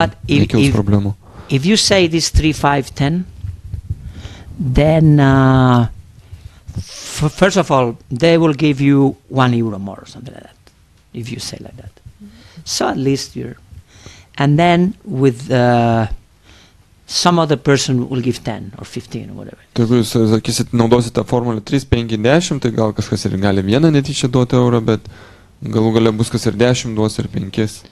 But nekils problemų. if you say this 3, 5, 10, then first of all, they will give you €1 more or something like that, if you say like that. So at least you're... And then with some other person will give 10 or 15 or whatever. Tai jeigu jūs, sakysit, naudosite formulę 3, 5, 10, tai gal kažkas ir gali vieną netyčia duoti eurą, bet galų gale bus kas ir 10 duos ir 5.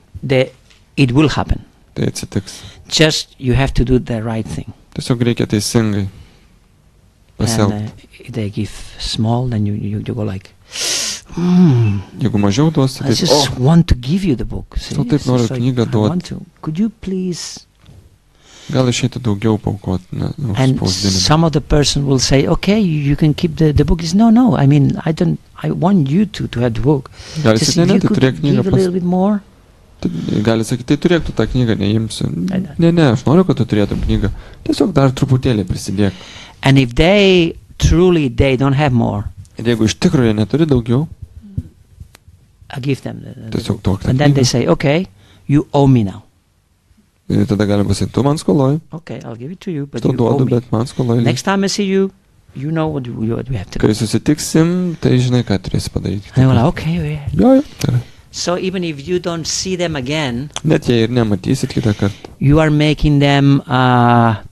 It will happen. Tai atsitiks. Just you have to do the right thing. Tiesiog reikia teisingai pasielgti. And if they give small, then you go like, Jeigu mažiau duos, I just want to give you the book. See? Taip noriu knygą duoti. Could you please... Gal išeitų daugiau paaukoti, ne, and some of the person will say, okay, you can keep the book. No, I mean, I want you to have the book. Just if you could give a little bit more. Gali sakyti, tai turėtų tą knygą, neimsiu. Ne, aš noriu, kad tu turėtum knygą. Tiesiog dar truputėlį prisidėk. And if they don't have more, ir jeigu iš tikrųjų neturi daugiau, I give them tiesiog duok tą knygą. And then they say, okay, you owe me now. Ir tada galim pasakyti, tu man skoloji. Okay, I'll give it to you, but tu you duodu, owe me. Bet man skoloji. Next time I see you, you know what we have to do. Kai susitiksim, tai žinai, ką turėsi padaryti. And I'm like, okay, Jo, gerai. So even if you don't see them again, net jei ir nematysit kitą kartą, you are making them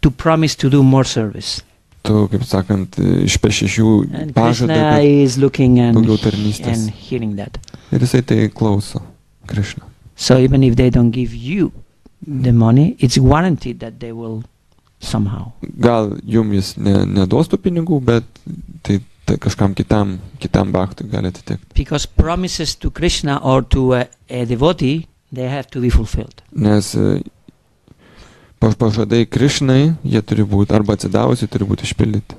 to promise to do more service. Tu, kaip sakant, išpeši iš jų pažadą, Krishna is looking daugiau tarnystės. and hearing that. Ir jisai tai klauso, Krishna. So even if they don't give you the money, it's guaranteed that they will somehow. Gal jum jis neduos tų pinigų, bet tai kažkam kitam bhaktui gali atitekti. Because promises to Krishna or to a devotee, they have to be fulfilled. Nes pažadai Krishnai, jie turi būti, arba atsidavusi, turi būti išpildyti.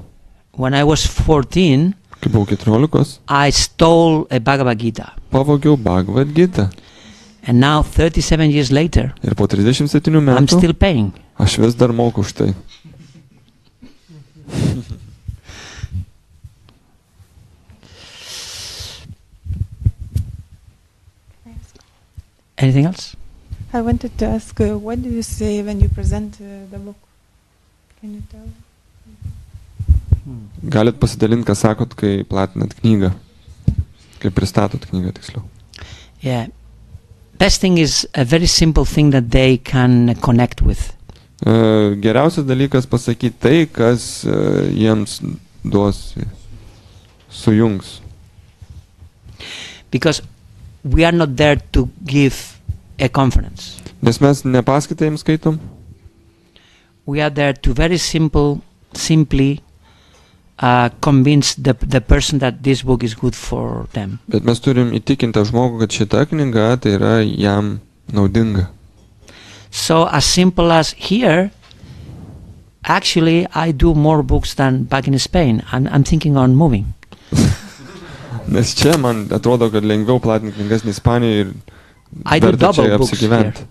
When I was 14, kai buvau 14, I stole a Bhagavad Gita. Pavogiau Bhagavad Gita. And now 37 years later, ir po 37 metų, I'm still paying. Aš vis dar moku už tai. Anything else? I wanted to ask, what do you say when you present the book? Can you tell? Galit pasidalinti, ką sakot, kai platinat knygą. Kai pristatot knygą, tiksliau. Yeah. Best thing is a very simple thing that they can connect with. Geriausias dalykas pasakyti tai, kas jiems duos, sujungs. Because we are not there to give a conference. Nes mes ne paskaitą jiems skaitom. We are there to very simply convince the person that this book is good for them. Bet mes turim įtikinti žmogų, kad šita knyga tai yra jam naudinga. So as simple as here, actually I do more books than back in Spain. I'm thinking on moving. Nes čia man atrodo, kad lengviau platinti knygas nei Ispanijoje ir I do verta čia double books here. apsigyventi.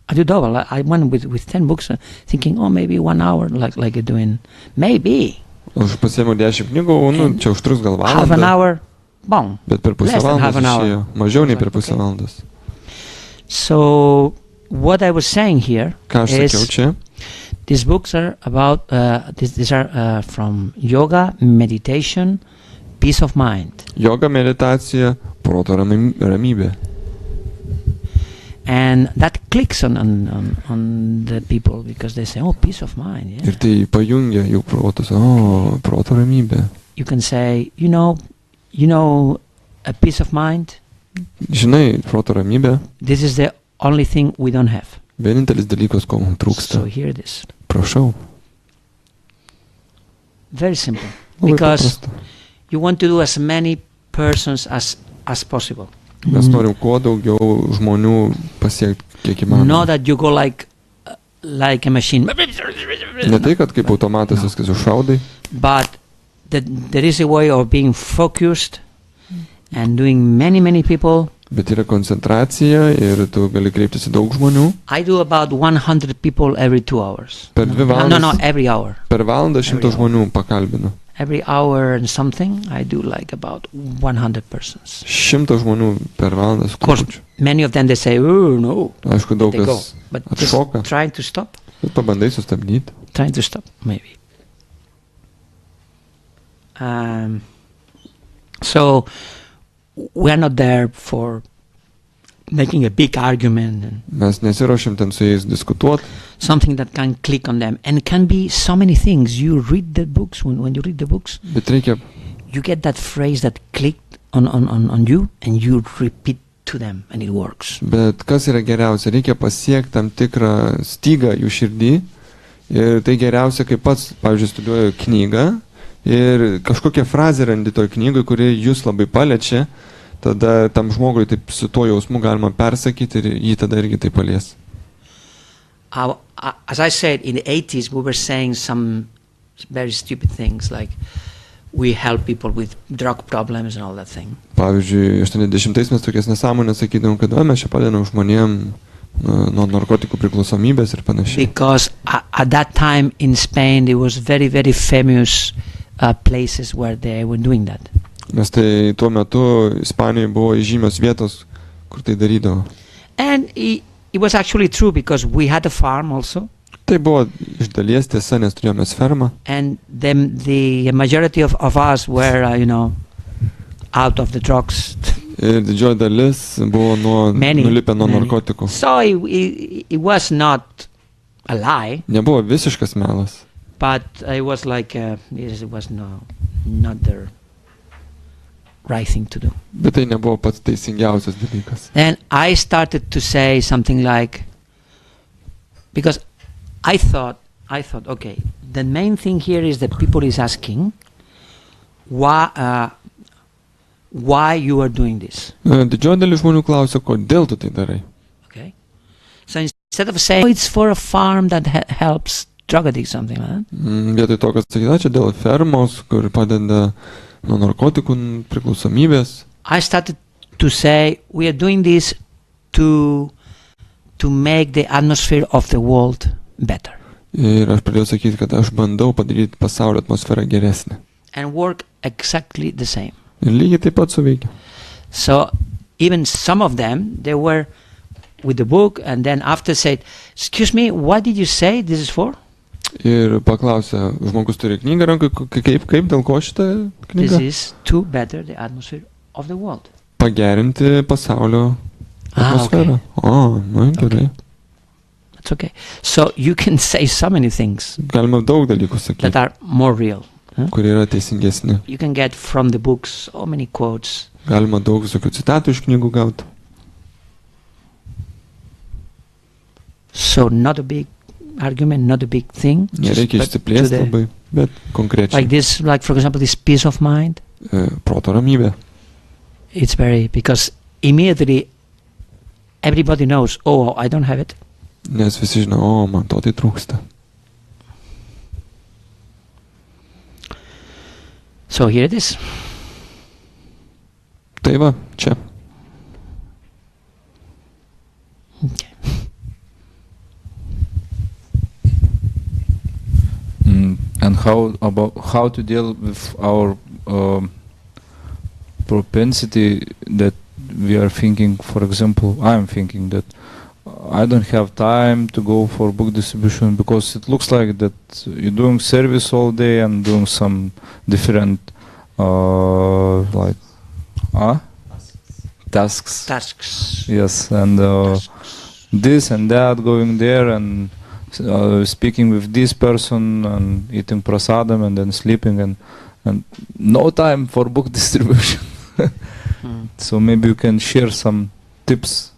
I do double. I went with 10 books, thinking, oh, maybe 1 hour, like you're doing. Maybe. Aš pasiėmiau 10 knygų, čia užtruks gal valandą. Half an hour, bong. Bet per pusę Less than half an valandos hour. išėjo. Mažiau nei per pusę Okay. valandos. So what I was saying here Ką aš sakiau is čia? these books are about, these are from yoga, meditation, peace of mind. Joga, meditacija, proto ramybė. And that clicks on the people because they say, oh, peace of mind. Yeah. Ir tai pajungia jų protus. Proto ramybė. You can say, you know, a peace of mind. Žinai, proto ramybė. This is the only thing we don't have. Vienintelis dalykas, ko mums trūksta. So here it is. Prašau. Very simple. Labai Because paprasta. you want to do as many persons as possible. Mes norim kuo daugiau žmonių pasiekti, kiek įmanoma. Not that you go like a machine. Ne tai, kad kaip automatas viskas užšaudai, But there is a way of being focused and doing many people. bet yra koncentracija ir tu gali kreiptis į daug žmonių. I do about 100 people every 2 hours. Per 2 No, valandas, every hour. per valandą 100 Every žmonių pakalbinu. Every hour and something, I do like about 100 persons. 100 žmonių per valandą Of course, skupučiu. many of them they say, oh no, Aišku, daug they go. kas But atšoka. just trying to stop, Bet pabandai sustabdyti. trying to stop, maybe. So we are not there for making a big argument and Mes nesiruošim ten su jais diskutuoti. something that can click on them, and it can be so many things. You read the books, when you read the books, Bet reikia, you get that phrase that clicked on you, and you repeat to them, and it works. bet kas yra geriausia? Reikia pasiekti tam tikrą stygą jų širdį. Ir tai geriausia, kai pats, pavyzdžiui, studijuoju knygą ir kažkokią frazę randi toj knygoj, kuri jūs labai paliečia, tada tam žmogui taip su tuo jausmu galima persakyti ir jį tada irgi tai palies. As I said, in the 80s, we were saying some very stupid things like we help people with drug problems and all that thing. Pavyzdžiui, 80-ais mes tokias nesąmonės sakydavom, kad mes čia padedam žmonėm nuo narkotikų priklausomybės ir panašiai. Because at that time in Spain, there was very, very famous places where they were doing that. Nes tai tuo metu Ispanijoje buvo žymios vietos, kur tai darydavo. And it was actually true because we had a farm also. Tai buvo iš dalies tiesa, nes turėjome fermą. And then the majority of us were, out of the drugs. Ir didžioji dalis buvo nulipę nuo narkotikų. So it was not a lie. Nebuvo visiškas melas. But it was like, it was not the right thing to do. Bet tai nebuvo pats teisingiausias dalykas. And I started to say something like, because I thought, okay, the main thing here is that people is asking why you are doing this. Didžioji dalis žmonių klausia, kodėl tu tai darai. Okay, so instead of saying it's for a farm that helps drug addicts, something like that. Vietoj to, kad sakyta, čia dėl fermos, kur padeda nuo narkotikų priklausomybės. I started to say we are doing this to make the atmosphere of the world better. Ir aš pradėjau sakyti, kad aš bandau padaryti pasaulio atmosferą geresnę. And work exactly the same. Ir lygiai taip pat suveikia. So even some of them, they were with the book and then after said, excuse me, what did you say this is for? Ir paklausė, žmogus turi knygą rankai, kaip dėl ko šitą knygą? This is to better the atmosphere of the world. Pagerinti pasaulio atmosferą. Okay. Gerai. That's okay. So you can say so many things Galima daug dalykų sakyti, that are more real. kurie yra teisingesni. You can get from the books so many quotes. Galima daug visokių citatų iš knygų gauti. So not a big argument, not a big thing. Nereikia išsiplėsti labai, bet konkrečiai. Like this, like for example, this peace of mind. Proto ramybė. It's very, because immediately everybody knows, oh, I don't have it. Nes visi žino, man to tai trūksta. So here it is. Tai va, čia. Okay. And how to deal with our propensity that we are thinking, for example, I'm thinking that I don't have time to go for book distribution because it looks like that you're doing service all day and doing some different tasks. Yes, and this and that, going there and speaking with this person and eating prasadam and then sleeping and no time for book distribution. So maybe you can share some tips.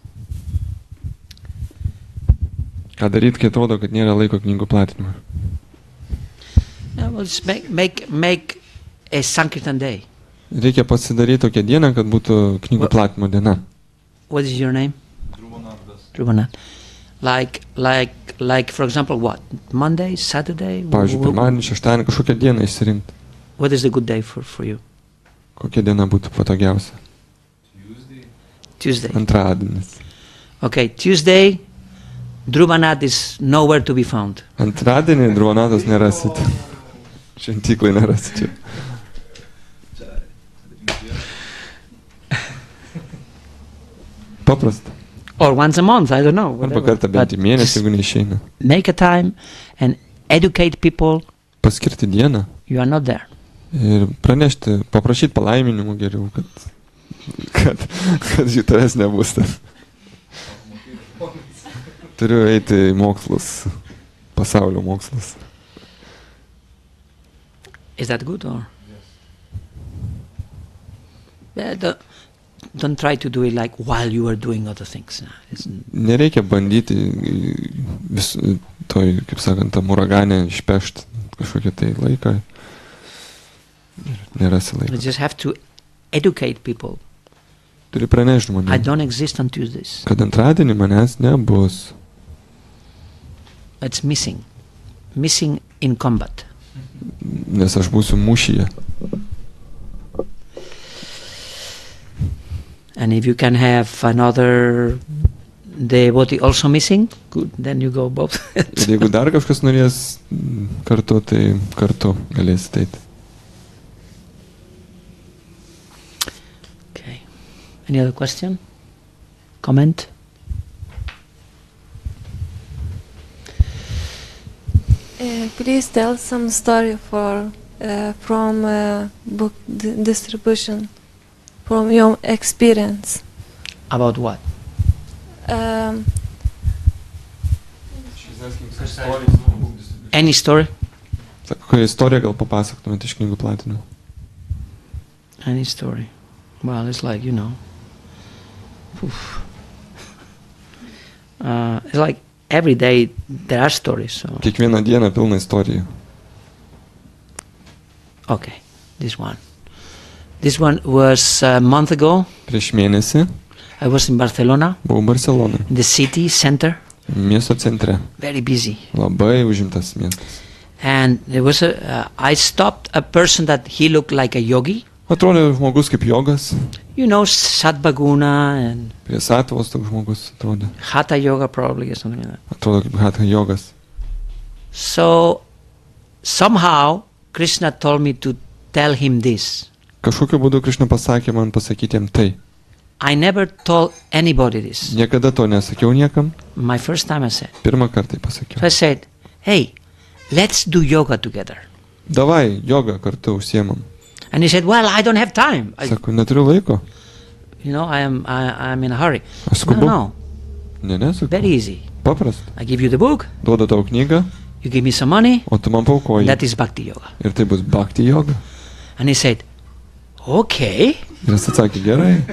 Ką daryti, kai atrodo, kad nėra laiko knygų platinimui? Well, just make a Sankirtan day. Reikia pasidaryti tokią dieną, kad būtų knygų platinimo diena. What is your name? Druvanath. Like for example, what? Monday, Saturday? Pavyzdžiui, pirmadienį, šeštadienį kažkokią dieną išsirinkti. What is a good day for you? Kokia diena būtų patogiausia? Tuesday. Antradienis. Okay, Tuesday, Druvanath is nowhere to be found. Antradienį Druvanathas nerasit. Šventyklai nerasit čia. Paprasta. Or once a month, I don't know. Arba Whatever. kartą bent į But mėnesį, just jeigu neišeina. make a time and educate people. Paskirti dieną You are not there. ir pranešti, paprašyti palaiminimų geriau, kad jų tavęs nebus. Turiu eiti į mokslus, pasaulio mokslus. Is that good or? Yeah, don't try to do it like while you are doing other things. Nereikia bandyti toj, kaip sakant, tam uraganę išpešti kažkokią tai laiką. Nerasi laiko. You just have to educate people. Turi pranešti I žmonėms, don't exist on Tuesdays. kad antradienį manęs nebus. It's missing. Missing in combat. Nes aš būsiu mūšyje. And if you can have another devotee also missing, good, then you go both. Ir jeigu dar kažkas norės kartu, tai kartu galėsite eiti. Okay. Any other question? Comment? Please tell some story from book distribution, from your experience. About what? Any story? Sako, kokią istoriją gal papasakotumėte iš knygų platinimo? Any story. Well, it's like, oof. It's like every day there are stories. So. Kiekvieną dieną pilna istorijų. Okay, this one. This one was a month ago. Prieš mėnesį I was in Barcelona, buvau Barcelonoje, in the city center, miesto centre. very busy. Labai užimtas miestas. And there was I stopped a person that he looked like a yogi. Atrodė žmogus kaip jogas. Satvaguna and Prie satvos toks žmogus atrodė. Hatha yoga probably or something like that. Atrodo kaip hatha jogas. So somehow Krishna told me to tell him this. Kažkokiu būdu Krišna pasakė man pasakyti jam tai. I never told anybody this. Niekada to nesakiau niekam. My first time I said. Pirmą kartą pasakiau. So I said, hey, let's do yoga together. Davai, jogą kartu užsiemam. And he said, well, I don't have time. Sako, neturiu laiko. I'm in a hurry. Aš skubu. No. Ne, sakau. Very easy. Paprasta. I give you the book, Duodu tau knygą, you give me some money, o tu man paukoji. that is bhakti yoga. Ir tai bus bhakti joga. And he said, okay. Ir jis atsakė, gerai.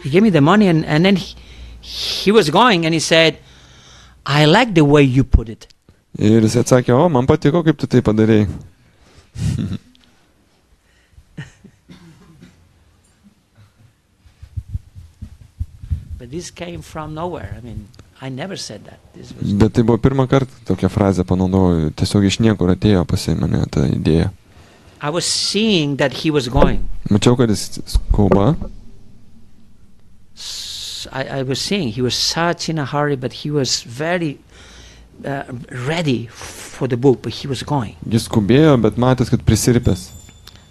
He gave me the money and then he was going and he said, I like the way you put it. Ir jis atsakė, o, man patiko, kaip tu tai padarėjai. But this came from nowhere. I mean, I never said that. This was Bet tai buvo pirmą kartą tokią frazę panaudojau. Tiesiog iš niekur atėjo pas mane ta idėja. I was seeing that he was going. Mačiau, kad jis skuba. I was seeing he was such in a hurry, but he was very ready for the book, but he was going. Jis skubėjo, bet matęs, kad prisirpęs.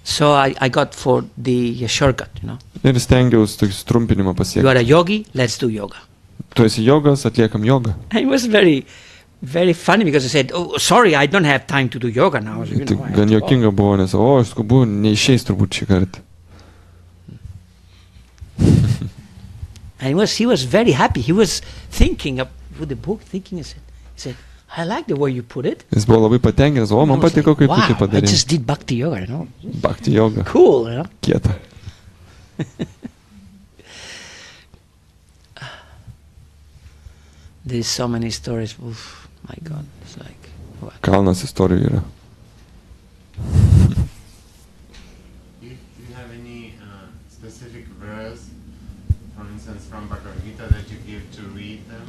So I got for the shortcut, Ir stengiausi tokį trumpinimą You pasiekti. are a yogi, let's do yoga. Tu esi jogas, atliekam jogą. And it was very, very funny because I said, oh, sorry, I don't have time to do yoga now. So, Tai I have gan to go. jokinga buvo, nes, o, aš skubu, neišeis turbūt šį kartą. And he was very happy. He was thinking of with the book, he said, I like the way you put it. Jis buvo labai patenkinęs, o, man I was patiko, like, kaip tu tai wow, I padarei. just did bhakti yoga, Bhakti joga. Cool, Kieta. There's so many stories. Oof, my God, it's like, what? Kalnas istorijų yra. Do you have any specific verse, for instance, from Bhagavad Gita that you give to read them?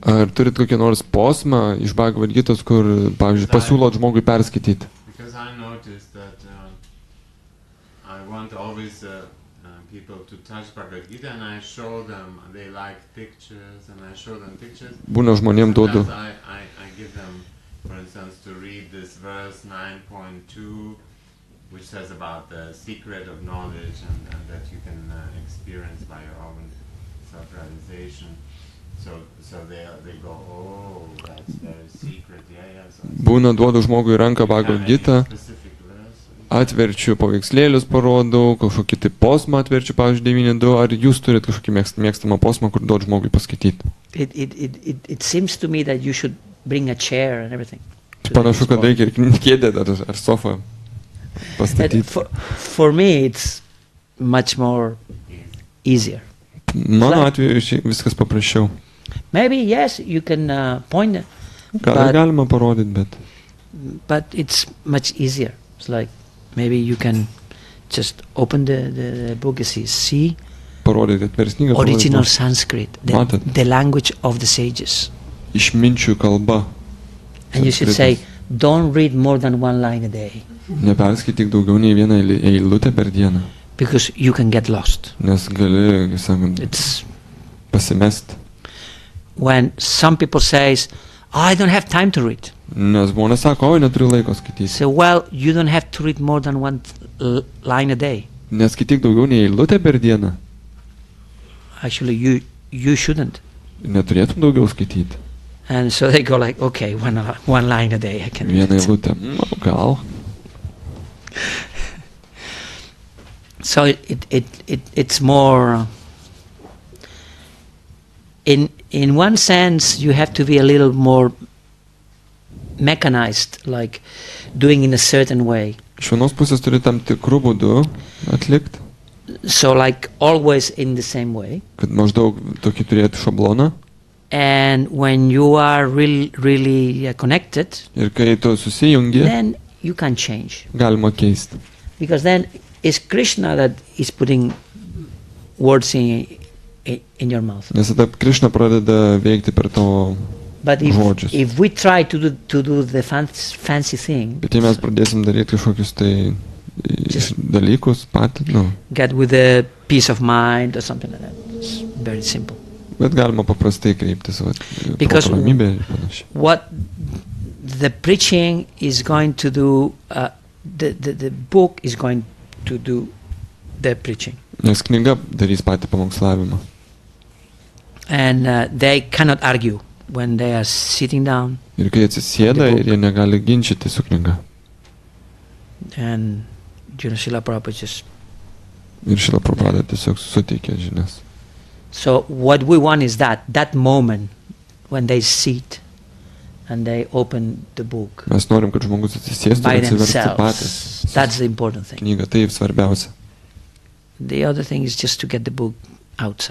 Ar turit kokį nors posmą iš Bhagavad Gitos, kur, pavyzdžiui, pasiūlot žmogui perskaityti? Because I noticed that I want always people to touch Bhagavad Gita and I show them, they like pictures and I show them pictures. Būna žmonėm duodu. Sometimes I give them, for instance, to read this verse 9.2, which says about the secret of knowledge and that you can experience by your own self-realization. So they go, oh, that's very secret. Yeah. So Būna duodu žmogui ranką Bhagavad Gita, specific verse. atverčiu paveikslėlius, parodau, kažkokį tai posmą atverčiu, pavyzdžiui, 9.2, ar jūs turit kažkokį mėgstamą posmą, kur duodu žmogui paskaityti. It seems to me that you should bring a chair and everything. Panašu, kad reikia ir kėdę ar sofą pastatyti. For me, it's much more easier. Mano atveju viskas paprasčiau. Maybe yes, you can point, Galima parodyti, but it's much easier. It's like maybe you can just open the book and see parodyti atversnygą. original Sanskrit, the language of the sages. Išminčių kalba. And you should say, don't read more than one line a day. Neperskaityk daugiau nei vieną eilutę per dieną. Because you can get lost. Nes gali, sakant, pasimesti. When some people says, I don't have time to read. Nes žmonės sako, oi, neturiu laiko skaityti. So, well, you don't have to read more than one line a day. Neskaityk daugiau nei eilutę per dieną. Actually, you shouldn't. Neturėtum daugiau skaityti. And so they go like, okay, one line a day I can read. Vieną eilutę, gal. So it's more. In one sense, you have to be a little more mechanized, like doing in a certain way. Iš vienos pusės turi tam tikrų būdų atlikti. So like always in the same way. Kad maždaug tokį turėtų šabloną. And when you are really connected, ir kai tu susijungi, then you can change. Galima keisti. Because then it's Krishna that is putting words in your mouth. Nes tada Krishna pradeda veikti per tavo žodžius. But if we try to do the fancy thing, bet jei mes pradėsim daryti kažkokius tai dalykus get with a peace of mind or something like that. It's very simple. Bet galima paprastai kreiptis, because ramybė ir panašiai. What the preaching is going to do, the book is going to do the preaching. Nes knyga darys patį pamokslavimą. And they cannot argue when they are sitting down. Ir kai atsisėda ir jie negali ginčyti su knyga. And Srila Prabhupada just. Ir Srila Prabhupada tiesiog suteikia žinias. So what we want is that moment when they sit and they open the book. Mes norim, kad žmogus atsisėstų ir atsiverstų patys. That's the important thing. Knyga tai svarbiausia. The other thing is just to get the book out.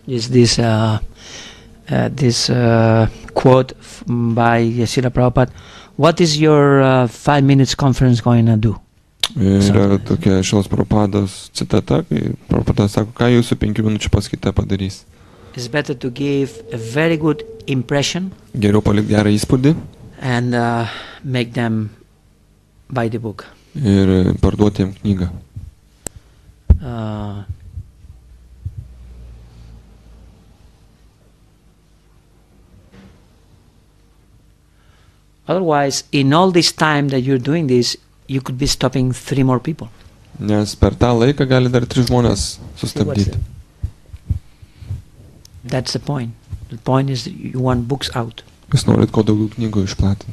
Is this quote by Srila Prabhupada? What is your 5 minutes conference going to do? Yra tokia Srilos Prabhupados citata, kai Prabhupada sako, ką jūsų 5 minučių paskaita padarys. It's better to give a very good impression. Geriau palikti gerą įspūdį. And make them buy the book. Ir parduoti jam knygą. Otherwise, in all this time that you're doing this, you could be stopping 3 more people. Nes per tą laiką gali dar 3 žmonės sustabdyti. That's the point. The point is that you want books out. Jūs norit kuo daugiau knygų išplatinti.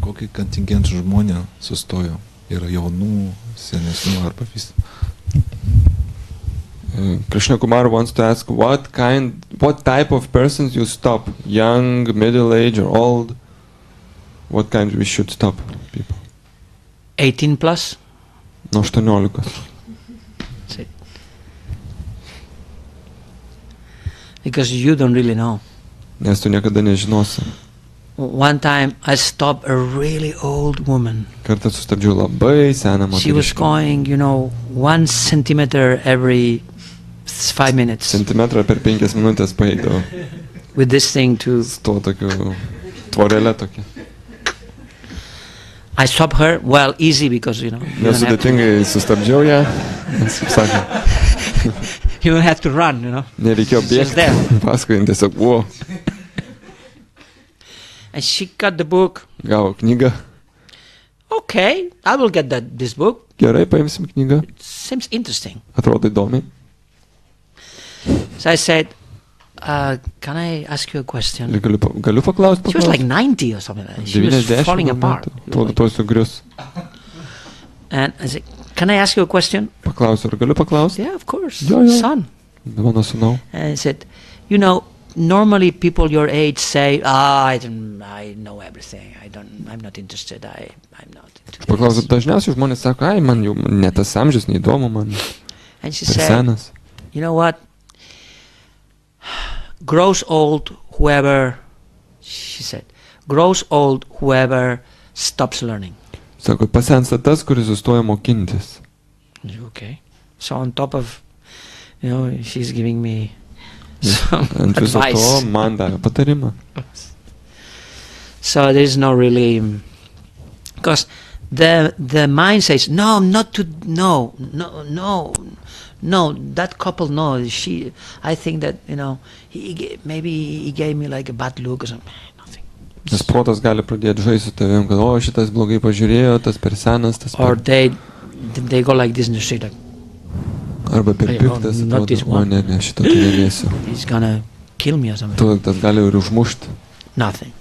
Kokį kontingentų žmonė sustojo? Yra jaunų, senesnių arba visi. Krishna Kumar wants to ask what type of persons you stop? Young, middle age or old? What kind we should stop people? 18 plus. Nuo 18. That's it. Because you don't really know. Nes tu niekada nežinosi. One time I stopped a really old woman. Kartą sustabdžiau labai seną moterį. She was going, 1 centimeter every 5 minutes. Centimetrą per 5 minutės paeidavo. With this thing to. Su to tokiu tvorelė tokia. I stopped her, easy because, Nesudėtingai sustabdžiau ją. Sakė. You don't have to run, you know. Nereikėjo It's just bėgti. there. Paskui tiesiog buvo. And she got the book. Gavo knygą. Okay, I will get this book. Gerai, paimsim knygą. It seems interesting. Atrodo įdomiai. So I said, can I ask you a question? Ir galiu paklausti. She was like 90 or something like that. She was 90 falling apart. Atrodo, to sugrius. And I said, can I ask you a question? Paklausiu, ar galiu paklausti? Yeah, of course. Jo. Son. Mano sūnau. And I said, you know, normally people your age say, I know everything. I'm not interested. I'm not into Paklausiu, this. dažniausiai žmonės sako, ai, man jau ne tas amžius, neįdomu, man And she per said, senas. you know what? Grows old whoever, she said, grows old whoever stops learning. Sako, pasensta tas, kuris sustoja mokintis. Okay. So on top of, she's giving me some Ant viso advice. to man davė patarimą. So there is no really, because the mind says no, that couple, no. I think that maybe he gave me like a bad look or something. Nothing. Nes protas gali pradėti žaisti su tavim, kad šitas blogai pažiūrėjo, tas per senas, tas Or per... they go like this in the street, like, Arba per piktas, not this atrodo, one. ne, šito tai neliesiu. He's gonna kill me or something. Tas gali ir užmušti. Nothing.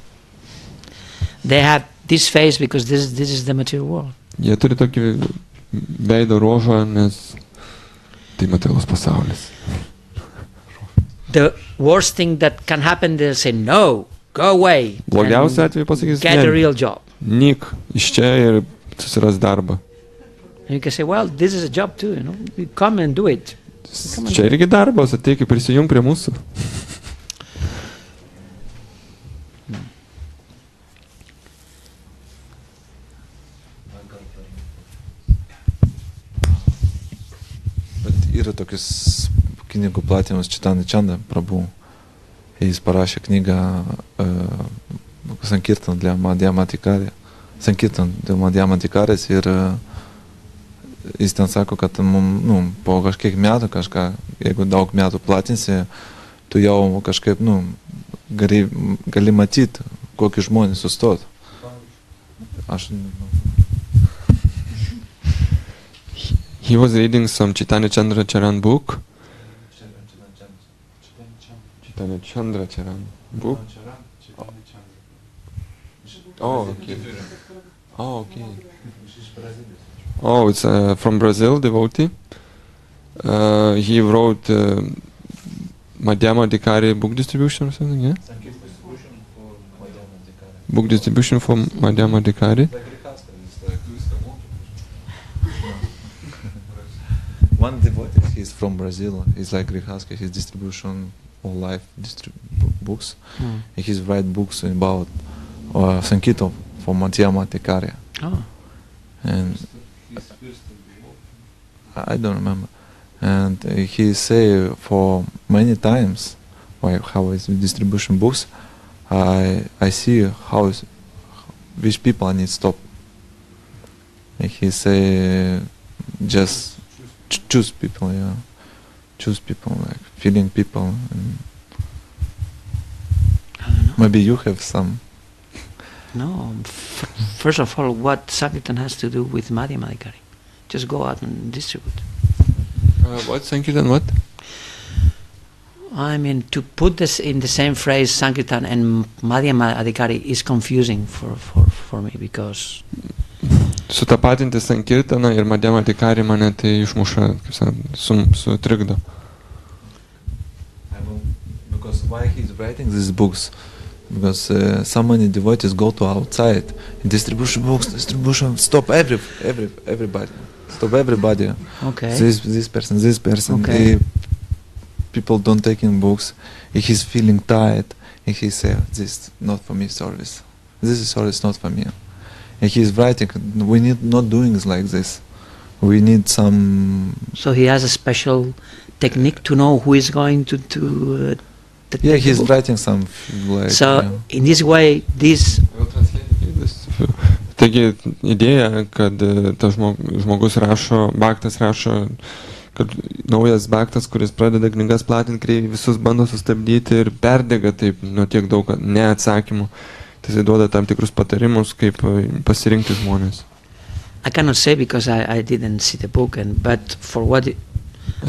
They have this face because this is the material world. Jie turi tokį veido rožą, nes tai materialus pasaulis. The worst thing that can happen, they'll say no, go away. Blogiausia and atveju pasakys, get a real job. Nyk iš čia ir susiras darbą. And you can say, well, this is a job too, You come and do it. Čia irgi darbas, ateik ir prisijung prie mūsų. Bet yra tokius knygų platinimas Č.Mishra Prabhu. Jis parašė knygą Sankirtan dėl Madhyamatikarės. Sankirtan dėl Madhyamatikarės ir jis ten sako, kad po kažkiek metų kažką, jeigu daug metų platinsi, tu jau kažkaip, gali matyti, kokį žmonės sustot. Aš He was reading some Chaitanya Chandra Charan book. Chaitanya Chandra Charan book. Oh, okay. Oh, okay. Oh, it's from Brazil, devotee. He wrote Madhyamatikarya book distribution or something, yeah? Book distribution for Madhyamatikarya. One devotee, he's from Brazil. He's like Grihaska. He's distribution all life books. And he's write books about Sankirtan for Madhyamatikarya. Oh. And I don't remember. And he say for many times, how is distribution books, I see which people I need stop. And he say just choose people, choose people, like feeling people. And I don't know. maybe you have some. No. First of all, what Sankirtan has to do with Madhyamatikarya? Just go out and distribute. What Sankirtan? What? I mean, to put this in the same phrase, Sankirtan and Madhyamatikarya is confusing for me because Sutapatinti Sankirtaną ir Madhyamatikarya mane tai išmuša, sutrikdo. Because why he's writing these books? Because so many devotees go to outside and distribution books, stop everybody. Stop everybody. okay. This person. Okay. People don't take in books. He's feeling tired, and he say, "This not for me service. This is service not for me." And he's writing. We need not doing like this. We need some. So he has a special technique to know who is going to take Yeah, the he's book. writing some like. So in this way, this Taigi idėja, kad tas žmogus rašo, Bhaktas rašo kad naujas baktas, kuris pradeda knygas platinti, visus bando sustabdyti ir perdega taip nuo tiek daug neatsakymų. Tai jis duoda tam tikrus patarimus, kaip pasirinkti žmonės. I cannot say because I didn't see the book, but for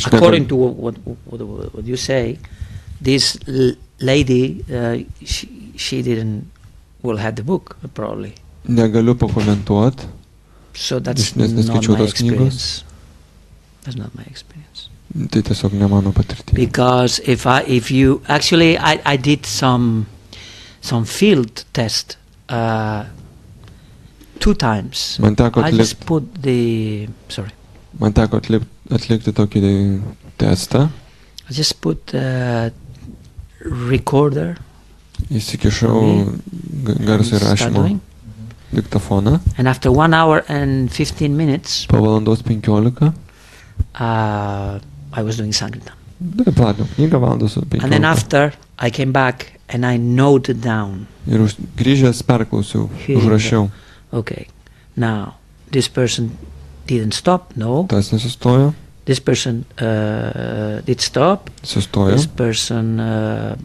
according to what you say, this lady, she didn't have the book probably. Negaliu pakomentuoti. So that's not my experience. That's not my experience. Tai tiesiog ne mano patirtis. Because if you actually I did some field test 2 times. Man teko I just put the Man teko atlikti tokį testą. I just put recorder. Įsikišau garso įrašymo diktofoną. And after 1 hour and 15 minutes, po valandos 15, I was doing Sankirtan. Platinau knygą valandos 15. And then after I came back and I noted down. Ir grįžęs perklausiau, užrašiau. Okay, now this person didn't stop, no. Tas nesustojo. This person did stop. Sustojo. This person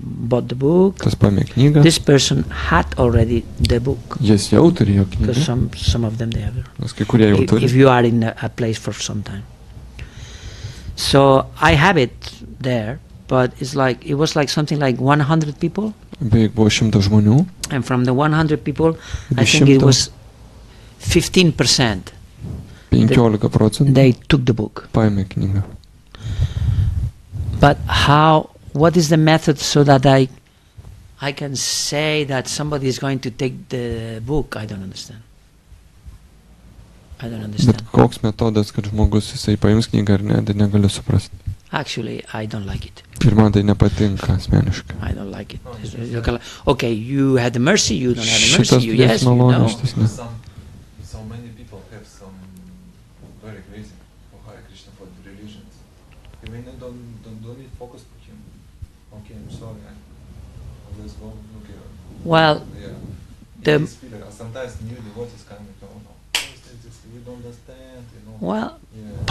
bought the book. Tas paėmė knygą. This person had already the book. Jis jau turėjo knygą. Because some of them they have. Nes kai kurie jau turi. If you are in a place for some time. So I have it there, but it was like something like 100 people. Beveik buvo 100 žmonių. And from the 100 people, I think it was 15%. 15%. They took the book. Paėmė knygą. But what is the method so that I can say that somebody is going to take the book? I don't understand. Bet koks metodas, kad žmogus jisai paims knygą ar ne, tai negaliu suprasti. Actually, I don't like it. Ir man tai nepatinka asmeniškai. I don't like it. Okay, you had the mercy, you don't have the mercy, you yes, you know. So many people have some very crazy for Hare Krishna for the religions. I mean, don't need focus for him. Okay, I'm sorry. Let's go. Okay. Well, sometimes new devotees come and go, no, we don't understand, you know. Well, yeah.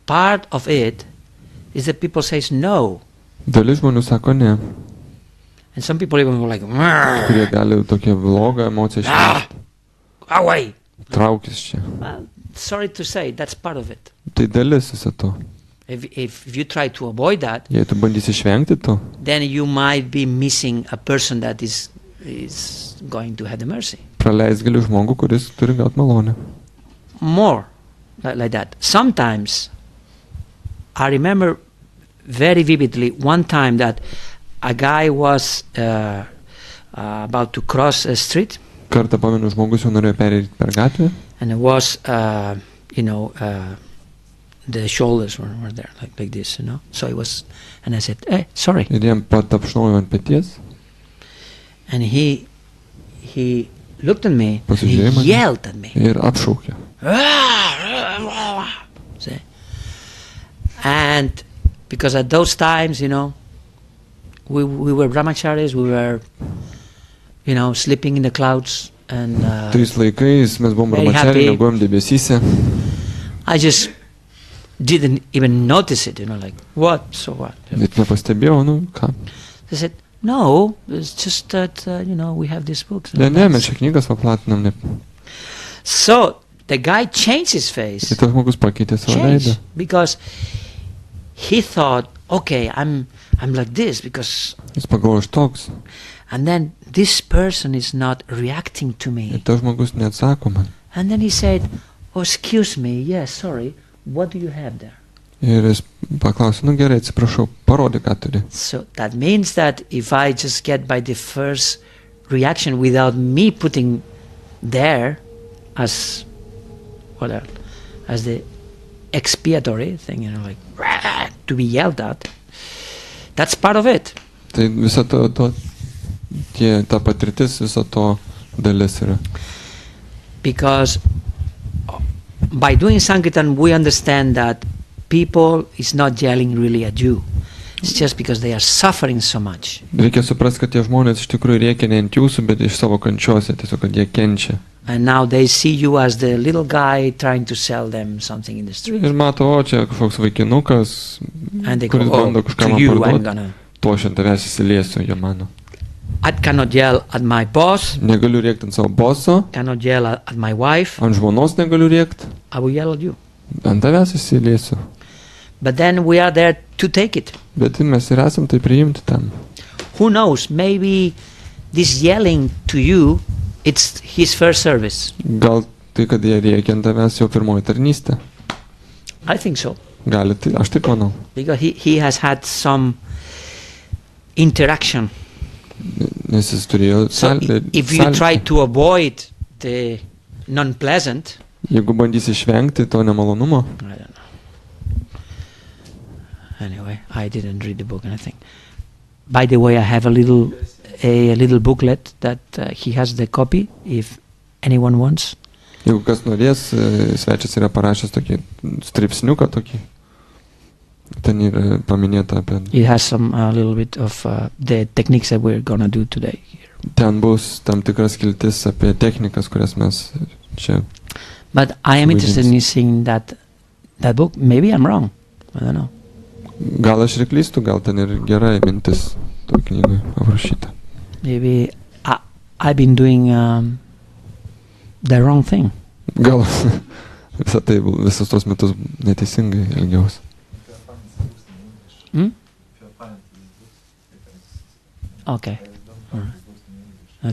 Part of it is that people says no. Dalis žmonių sako ne. And some people even go like, kurie gali tokią blogą emociją išreikšti. Away. Traukis čia. Well, sorry to say, that's part of it. Tai dalis viso to. If you try to avoid that, jei tu bandysi išvengti to, then you might be missing a person that is going to have the mercy. Praleis gali žmogų, kuris turi gauti malonę. More like that. Sometimes I remember very vividly one time that a guy was about to cross a street. Kartą pamenu, žmogus jau norėjo pereiti per gatvę. And it was, the shoulders were there like this, you know. So it was, and I said, "Hey, sorry." Ir jam patapšnojo ant peties. And he looked at me. And he yelled at me. Ir apšaukė. See? And because at those times, you know, we were brahmacharis, we were, you know, sleeping in the clouds and tais laikais mes buvom brahmachariai, buvom debesyse. I just didn't even notice it, you know, like what, so what. Net nepastebėjau, nu ką. They said, no, it's just that you know, we have these books. Ne, mes čia knygas paplatinam. Ne. So the guy changed his face. Ir tas žmogus pakeitė savo veidą. Because he thought, okay, I'm like this because. Jis pagalvojo, aš toks. And then this person is not reacting to me. Ir tas žmogus neatsako man. And then he said, oh, excuse me, yes, sorry, what do you have there? Ir jis paklausė, nu gerai, atsiprašau, parodyk, ką turi. So that means that if I just get by the first reaction without me putting there as the expiatory thing, you know, like to be yelled at, that's part of it. Tai viso ta patirtis, viso to dalis yra. Because by doing Sankirtan, we understand that people is not yelling really at you. It's just because they are suffering so much. Reikia suprasti, kad tie žmonės iš tikrųjų rėkia ne ant jūsų, bet iš savo kančiose, tiesiog, kad jie kenčia. And now they see you as the little guy trying to sell them something in the street. Ir mato, o čia kažkoks vaikinukas, And they go, kuris oh, bando kažką to man you I'm parduoti. gonna... To aš ant tavęs įsiliesiu, jie mano. I cannot yell at my boss, Negaliu rėkti ant savo boso, cannot yell at my wife, ant žmonos negaliu rėkti, I will yell at you. ant tavęs įsiliesiu. But then we are there to take it. Bet mes ir esam tai priimti tam. Who knows, maybe this yelling to you, it's his first service. Gal tai, kad jie rėkia ant tavęs, jau pirmoji tarnystė. I think so. Gali, tai, aš taip manau. Because he has had some interaction. Nes jis turėjo So if you try to avoid the non-pleasant, Jeigu bandysi išvengti to nemalonumo, I don't know. Anyway, I didn't read the book, and I think. By the way, I have a little booklet that he has the copy. If anyone wants, jeigu kas norės, svečias yra parašęs tokį stripsniuką tokį. Ten yra paminėta apie... it has some a little bit of the techniques that we're gonna do today here. Ten bus tam tikras skiltis apie technikas, kurias mes čia... But I am interested in seeing that book. Maybe I'm wrong. I don't know. Gal aš ir klystu, gal ten ir gerai mintis toj knygoj aprašyta. Maybe I've been doing the wrong thing. Gal visus tos metus neteisingai elgiausi. Hmm? Okay. All right.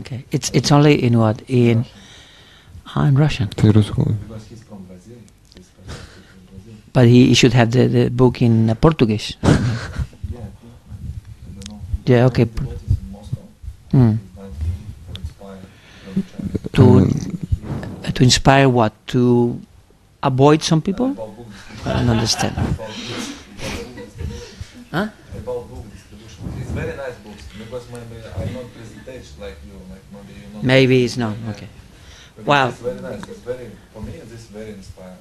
Okay. It's only in what? In Russian. Tai rusų kalba. But he should have the book in Portuguese. Yeah, okay. To inspire what? To avoid some people? I don't understand. Huh? It's very nice books, because maybe I'm not presentation like you, like maybe you know. Maybe it's not. Okay. Wow. It's very nice. It's very, for me, this is very inspiring,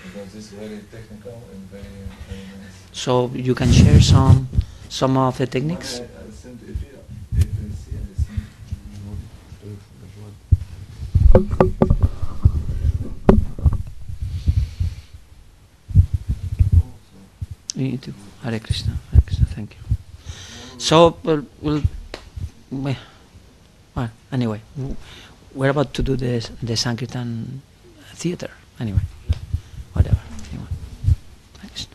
because it's very technical and very nice. So you can share some of the techniques? I sent, if you see, I sent. You too. Hare Krishna. Hare Krishna. Thank you. So anyway, we're about to do the Sankirtan theater. Anyway, whatever. Anyway. Hare Krishna.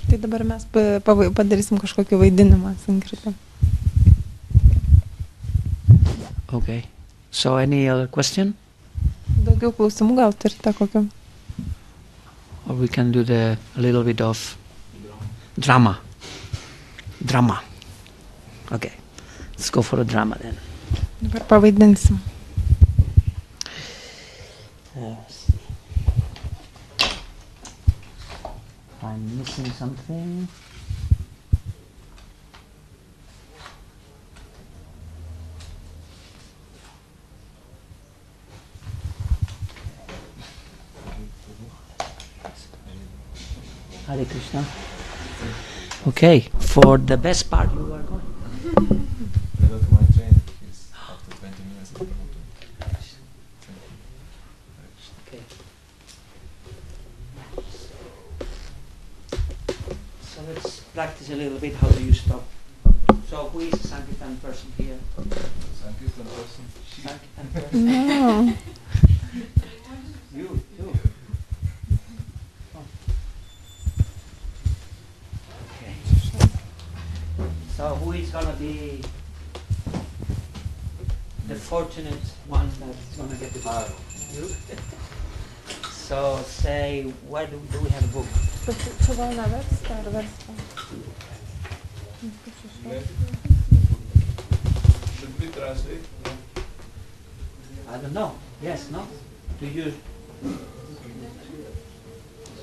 Tai dabar mes padarysim kažkokį vaidinimą Sankirtan. Okay. So any other question? Daugiau klausimų gal turite kokių? Or we can do a little bit of drama. Okay. Let's go for a drama then. Dabar pavaidinsim. Let's see. I'm missing something. Hare Krishna. Okay, for the best part you are going. I got my train, it's after 20 minutes. Okay. So let's practice a little bit. How do you stop? So who is a Sankirtan person here? Sankirtan person. Sankirtan person. No. You. Okay. So who is gonna be the fortunate one that's gonna get the book? You. So say, where do we have a book? Čia gal neversta ar versta? Should we translate? I don't know. Yes, no? Do you?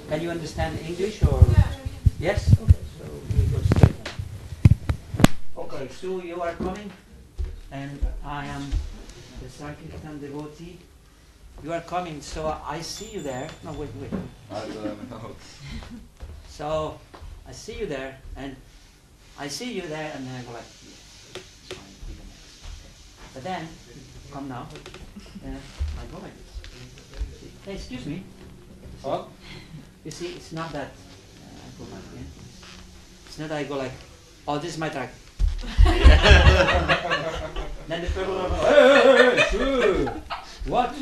Can you understand English or? Yes? Okay, so we go straight. Okay, so you are coming, and I am the Sankirtan devotee. You are coming, so I see you there. No, wait. I don't know. So I see you there, and I see you there, and then I go like, yes, it's fine, give an X. Okay. But then, come now, I go like this. Hey, excuse me. What? You see, it's not that I go like this. It's not that I go like, oh, this is my track. Then the people go, hey, sure. What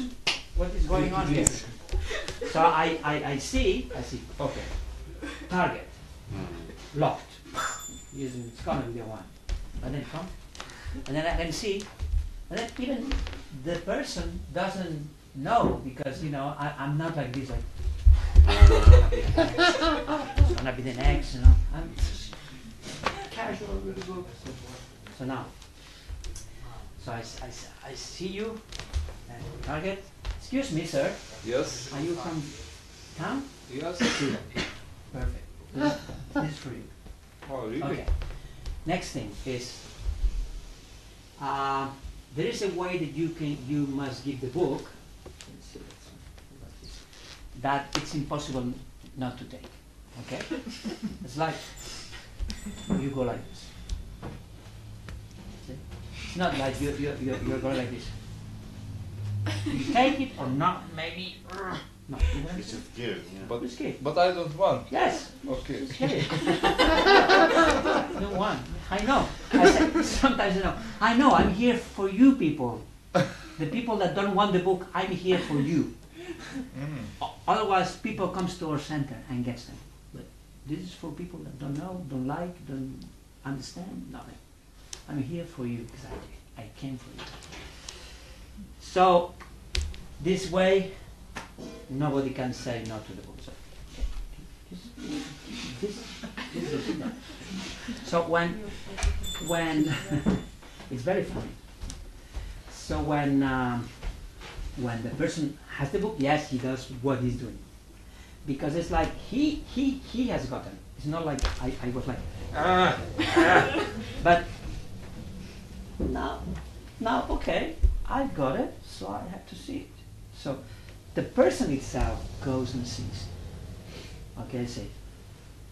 is going on here? So I see, okay, target, locked. It's gonna be the one. And then come, and then I can see, and then even the person doesn't know, because I'm not like this, like it's gonna be the next, I'm casual, really good. So now, I see you, and target. Excuse me, sir. Yes. Are you from town? Yes. Perfect. This is for you. Oh, really? Okay. Next thing is, there is a way that you must give the book. Let's see, that it's impossible not to take. Okay? It's like you go like this. See? It's not like you're going like this. You take it or not, maybe. No, you just give. Yeah. just give. But I don't want. Yes. Okay. Just give it. No one. I know. Sometimes I know. I'm here for you people. The people that don't want the book, I'm here for you. Otherwise, people comes to our center and gets them. But this is for people that don't know, don't like, don't understand. Nothing. I'm here for you because I came for you. So this way, nobody can say no to the book. So, this is the thing. So when it's very funny. So when the person has the book, yes, he does what he's doing, because it's like he has gotten. It's not like I was like but now okay, I got it, so I have to see it. So the person itself goes and sees. Okay, see.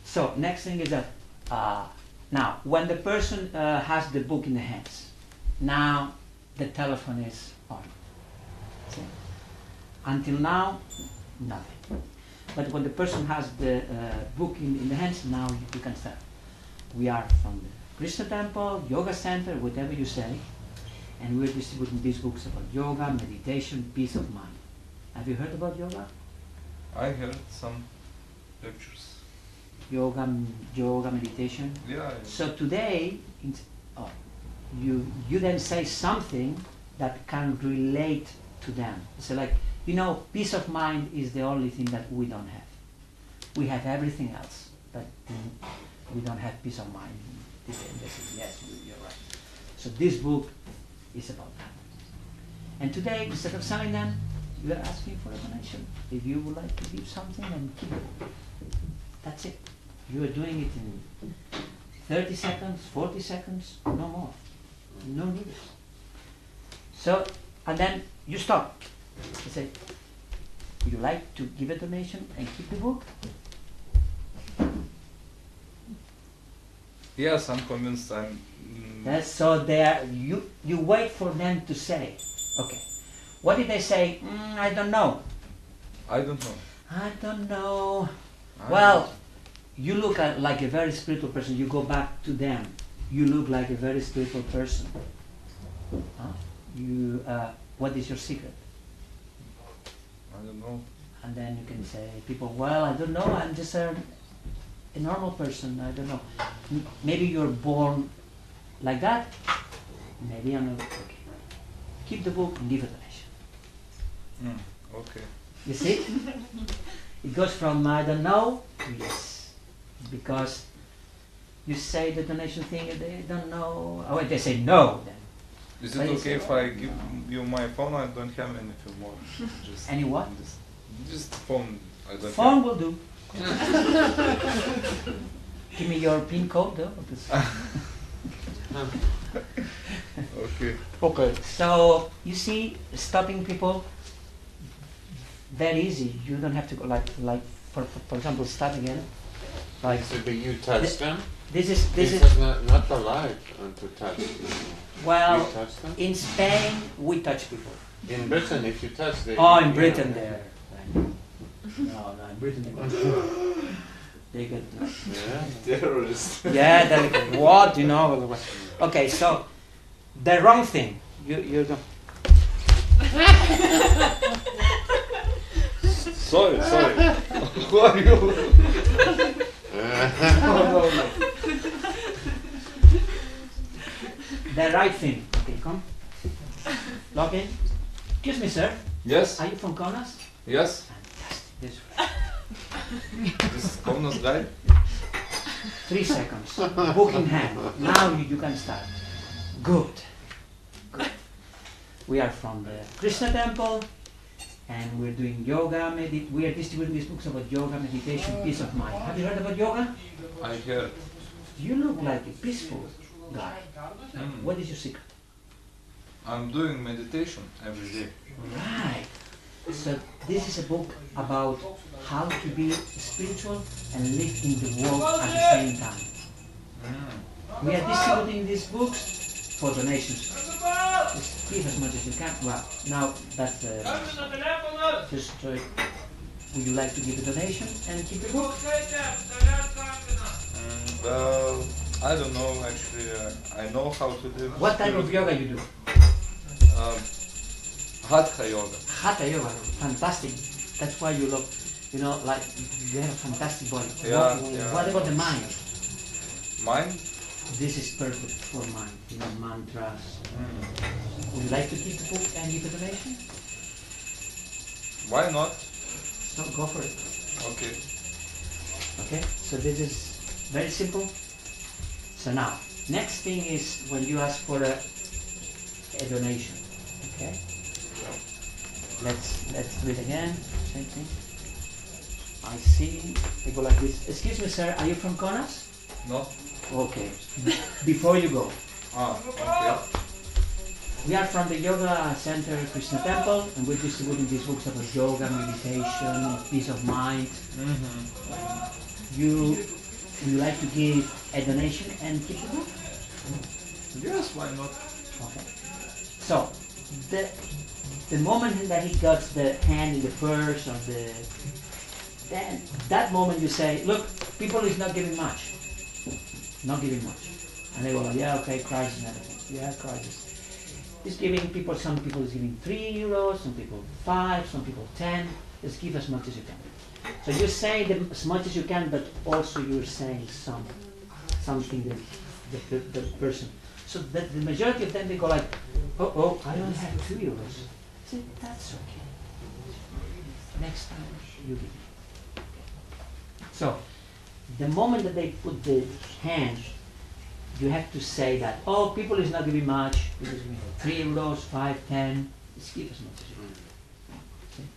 So next thing is that now when the person has the book in the hands, now the telephone is on. See? Until now, nothing. But when the person has the book in the hands, now you can start. We are from the Krishna temple, yoga center, whatever you say, and we're distributing these books about yoga, meditation, peace of mind. Have you heard about yoga? I heard some lectures. Yoga, meditation. Yeah. So today, you then say something that can relate to them. So like, peace of mind is the only thing that we don't have. We have everything else, but we don't have peace of mind. This is, yes, you're right. So this book is about that. And today, instead of selling them, you are asking for a donation. If you would like to give something, and keep it. That's it. You are doing it in 30 seconds, 40 seconds, no more. No need. So, and then you stop. You say, would you like to give a donation and keep the book? Yes, I'm convinced. Yes, so you wait for them to say, okay. What did they say? I don't know. I don't know. I don't know. Well, you look like a very spiritual person. You go back to them. You look like a very spiritual person. What is your secret? I don't know. And then you can say, people, well, I don't know. I'm just a normal person. I don't know. Maybe you're born like that. Maybe I'm not. Okay. Keep the book and give a donation. Okay. You see? It goes from I don't know to yes. Because you say the donation thing and they don't know. Oh, they say no then. Is it okay if I give you my phone? I don't have anything more. Just Any what? Just phone. I don't Phone have. will do. Give me your PIN code though. Okay. Okay. So you see, stopping people very easy. You don't have to go like for example, start again. Like So do you touch them? This This is is not allowed to touch. well, You touch them? in Spain we touch people. In Britain, if you touch, they. Oh, in Britain there. No, in Britain they get Yeah. Terrorist. yeah, they're like, what, you know? Okay, so the wrong thing. You don't. Sorry. Who are you? The right thing. Okay, come. Log in. Excuse me, sir. Yes. Are you from Kaunas? Yes. Fantastic. This This is Kaunas guy. 3 seconds. Book in hand. Now you can start. Good. We are from the Krishna temple, and we're doing yoga. We are distributing these books about yoga, meditation, peace of mind. Have you heard about yoga? I heard. You look like a peaceful guy. What is your secret? I'm doing meditation every day. Right. So this is a book about how to be spiritual and live in the world at the same time. We are distributing these books for donations. Just give as much as you can. Well, now that's just would you like to give a donation and keep the book? Well, I don't know actually. I know how to do. What type of yoga you do? Hatha yoga. Hatha yoga, fantastic. That's why you look, you know, like you have a fantastic body. Yeah, What about the mind? Mine? This is perfect for mind, you know, mantras. Would you like to keep the book and give a donation? Why not? So go for it. Okay. Okay, so this is very simple. So now, next thing is when you ask for a donation. Okay, so let's do it again. Same thing. I see. They go like this. Excuse me, sir. Are you from Kaunas? No. Okay. Before you go, Okay. we are from the Yoga Center Krishna Temple, and we're distributing these books about yoga, meditation, peace of mind. You would like to give a donation and keep the book? Yes, why not? Okay. So the moment that he got the hand in the purse or then that moment you say, look, people is not giving much. Not giving much. And they go like, yeah, okay, crisis and everything. Yeah, crisis. He's giving people, some people is giving 3 euros, some people 5, some people 10. Just give as much as you can. So you say as much as you can, but also you're saying something that the person. So the majority of them, they go like, oh, I only have 2 euros. I say, that's okay. Next time you give me. So the moment that they put the hand, you have to say that, oh, people is not giving much, people is giving 3 euros, 5, 10, just give as much as you can. Okay?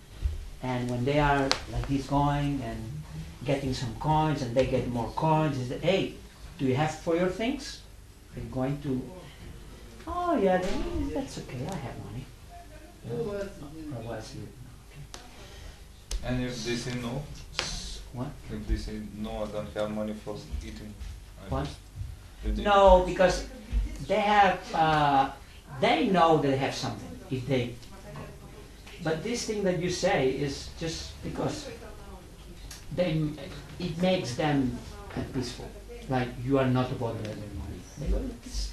And when they are like this going and getting some coins and they get more coins, is that, hey, do you have for your things? Are you going to, oh yeah, that's okay, I have money. Otherwise, And if they say no? what? If they say no, I don't have money for eating. What? If they- No, because they have, they know they have something. If they, but this thing that you say is just because it makes them peaceful. Like you are not about their money. They go, this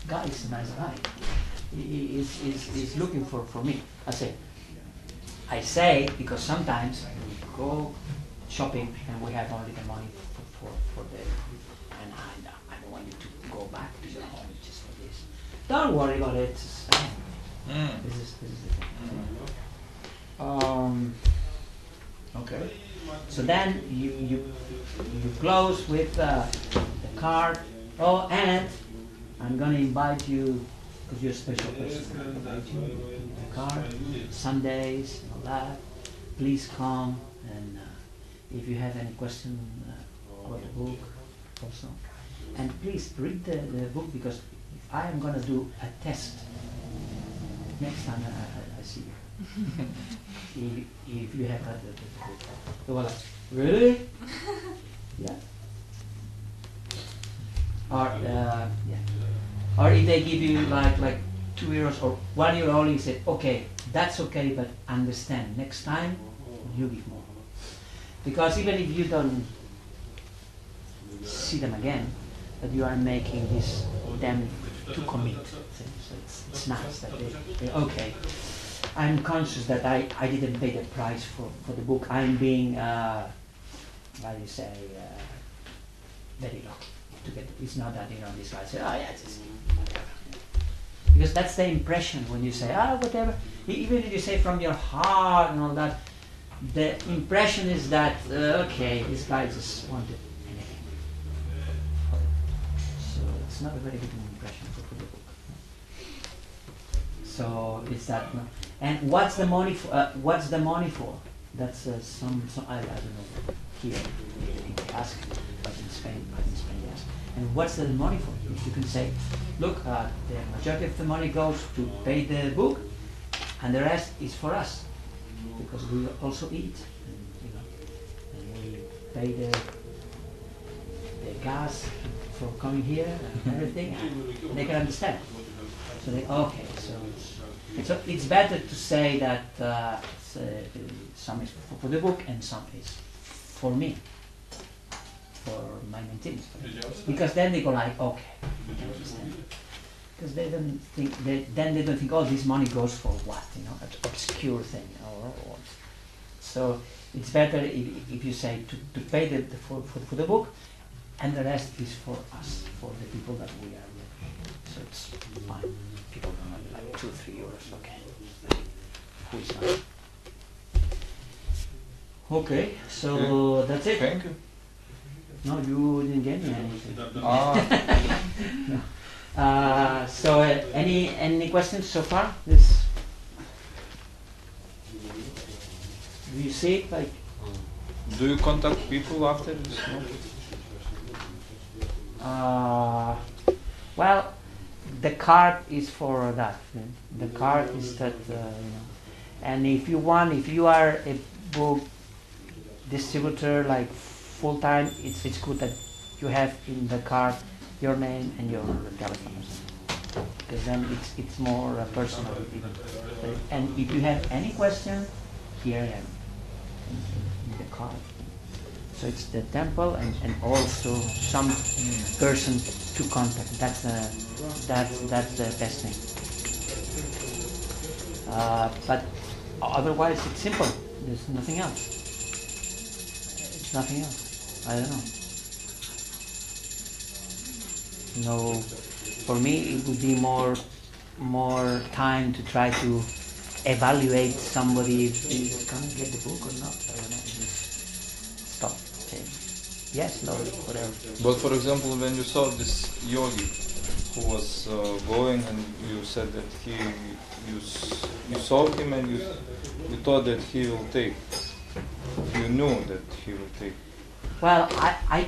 guy is a nice guy. He is looking for me. I say because sometimes we go shopping and we have only the money for the, and I don't want you to go back to your home just for this. Don't worry about it. This is the thing. Okay. So then you close with the card. Oh, and I'm gonna invite you because you're a special person. I'm gonna invite you to the card Sundays and all that. Please come and. If you have any question about the book also. And please read the book because I am going to do a test next time I see you. if you have read the book. So, voilà. Really? Yeah. Or if they give you like €2 or €1 only, you say, okay, that's okay, but understand, next time you give more. Because even if you don't see them again, but you are making them to commit. So it's nice that they okay, I'm conscious that I didn't pay the price for the book. I'm being, how do you say, very lucky to get it. It's not that, this guy says, oh yeah, it's whatever. Because that's the impression when you say, whatever. Even if you say from your heart and all that, the impression is that, okay, this guy just wanted anything. So it's not a very good impression for the book. So it's that. And what's the money for? What's the money for? That's some I don't know. Here they ask, but in Spain they ask. And what's the money for? If you can say, look, the majority of the money goes to pay the book, and the rest is for us, because we also eat, and we pay the gas for coming here and everything, and they can understand. So they okay. So it's better to say that some is for the book and some is for me, for my maintenance, because then they go like, okay, we can understand. Because they don't think, then they don't think, oh, this money goes for what, an obscure thing, or so it's better if you say to pay for the book, and the rest is for us, for the people that we are with. So it's fine. People don't have like €2-3, okay. Who is not? Okay, so that's it. Thank you. No, you didn't get me anything. No. So any questions so far? This, do you see it like? Do you contact people after this? Well, the card is for that. The card is that and if you are a book distributor like full time, it's good that you have in the card your name and your telephone, because then it's more personal. And if you have any question, here I am in the card. So it's the temple and also some person to contact. That's the best thing. But otherwise, it's simple. There's nothing else. It's nothing else. I don't know. No, for me it would be more time to try to evaluate somebody if he's gonna get the book or not. I don't know. Just stop. Okay. Yes, no, whatever. But for example, when you saw this yogi who was going, and you said that you saw him and you thought that he will take. You knew that he will take. Well, I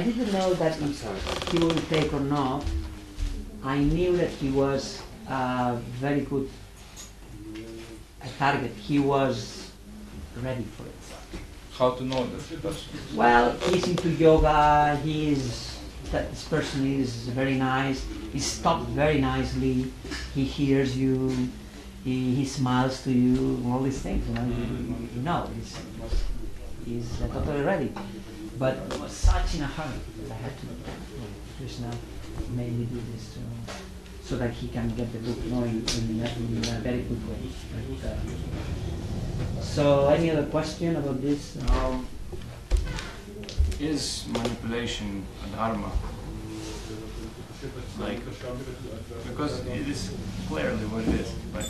didn't know that if he will take or not. I knew that he was very good target. He was ready for it. How to know that person? Well, he's into yoga. This person is very nice. He stopped very nicely. He hears you. He smiles to you. All these things, he's totally ready. But I was such in a hurry that I had to. Krishna made me do this so that he can get the book knowing in a very good way. But, so, any other question about this? Is manipulation a dharma? Like, because it is clearly what it is. But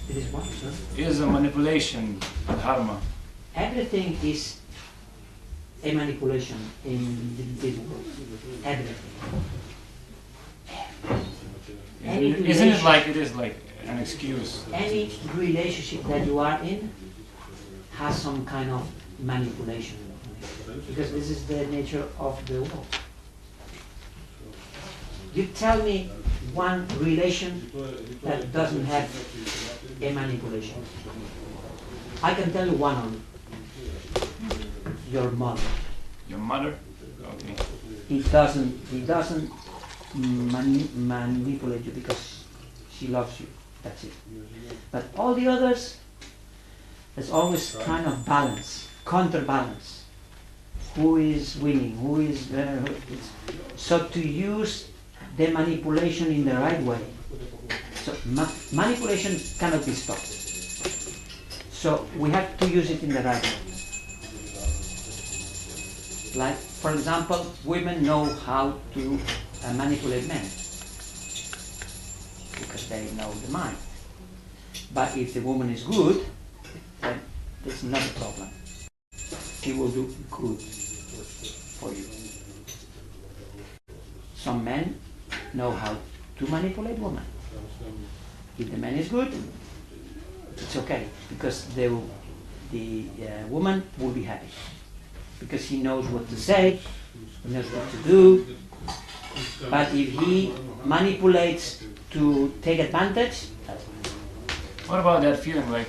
it is what, sir? Is a manipulation a dharma? Everything is a manipulation in this world. Everything. Isn't it like it is like an excuse? Any relationship that you are in has some kind of manipulation, because this is the nature of the world. You tell me one relation that doesn't have a manipulation. I can tell you one only. Your mother. Your mother? Okay. It doesn't manipulate you because she loves you. That's it. But all the others, there's always kind of balance, counterbalance. Who is winning? Who is so to use the manipulation in the right way. So manipulation cannot be stopped. So we have to use it in the right way. Like, for example, women know how to manipulate men because they know the mind. But if the woman is good, then there's not a problem. She will do good for you. Some men know how to manipulate women. If the man is good, it's okay because the woman will be happy because he knows what to say, he knows what to do. But if he manipulates to take advantage, What about that feeling, like,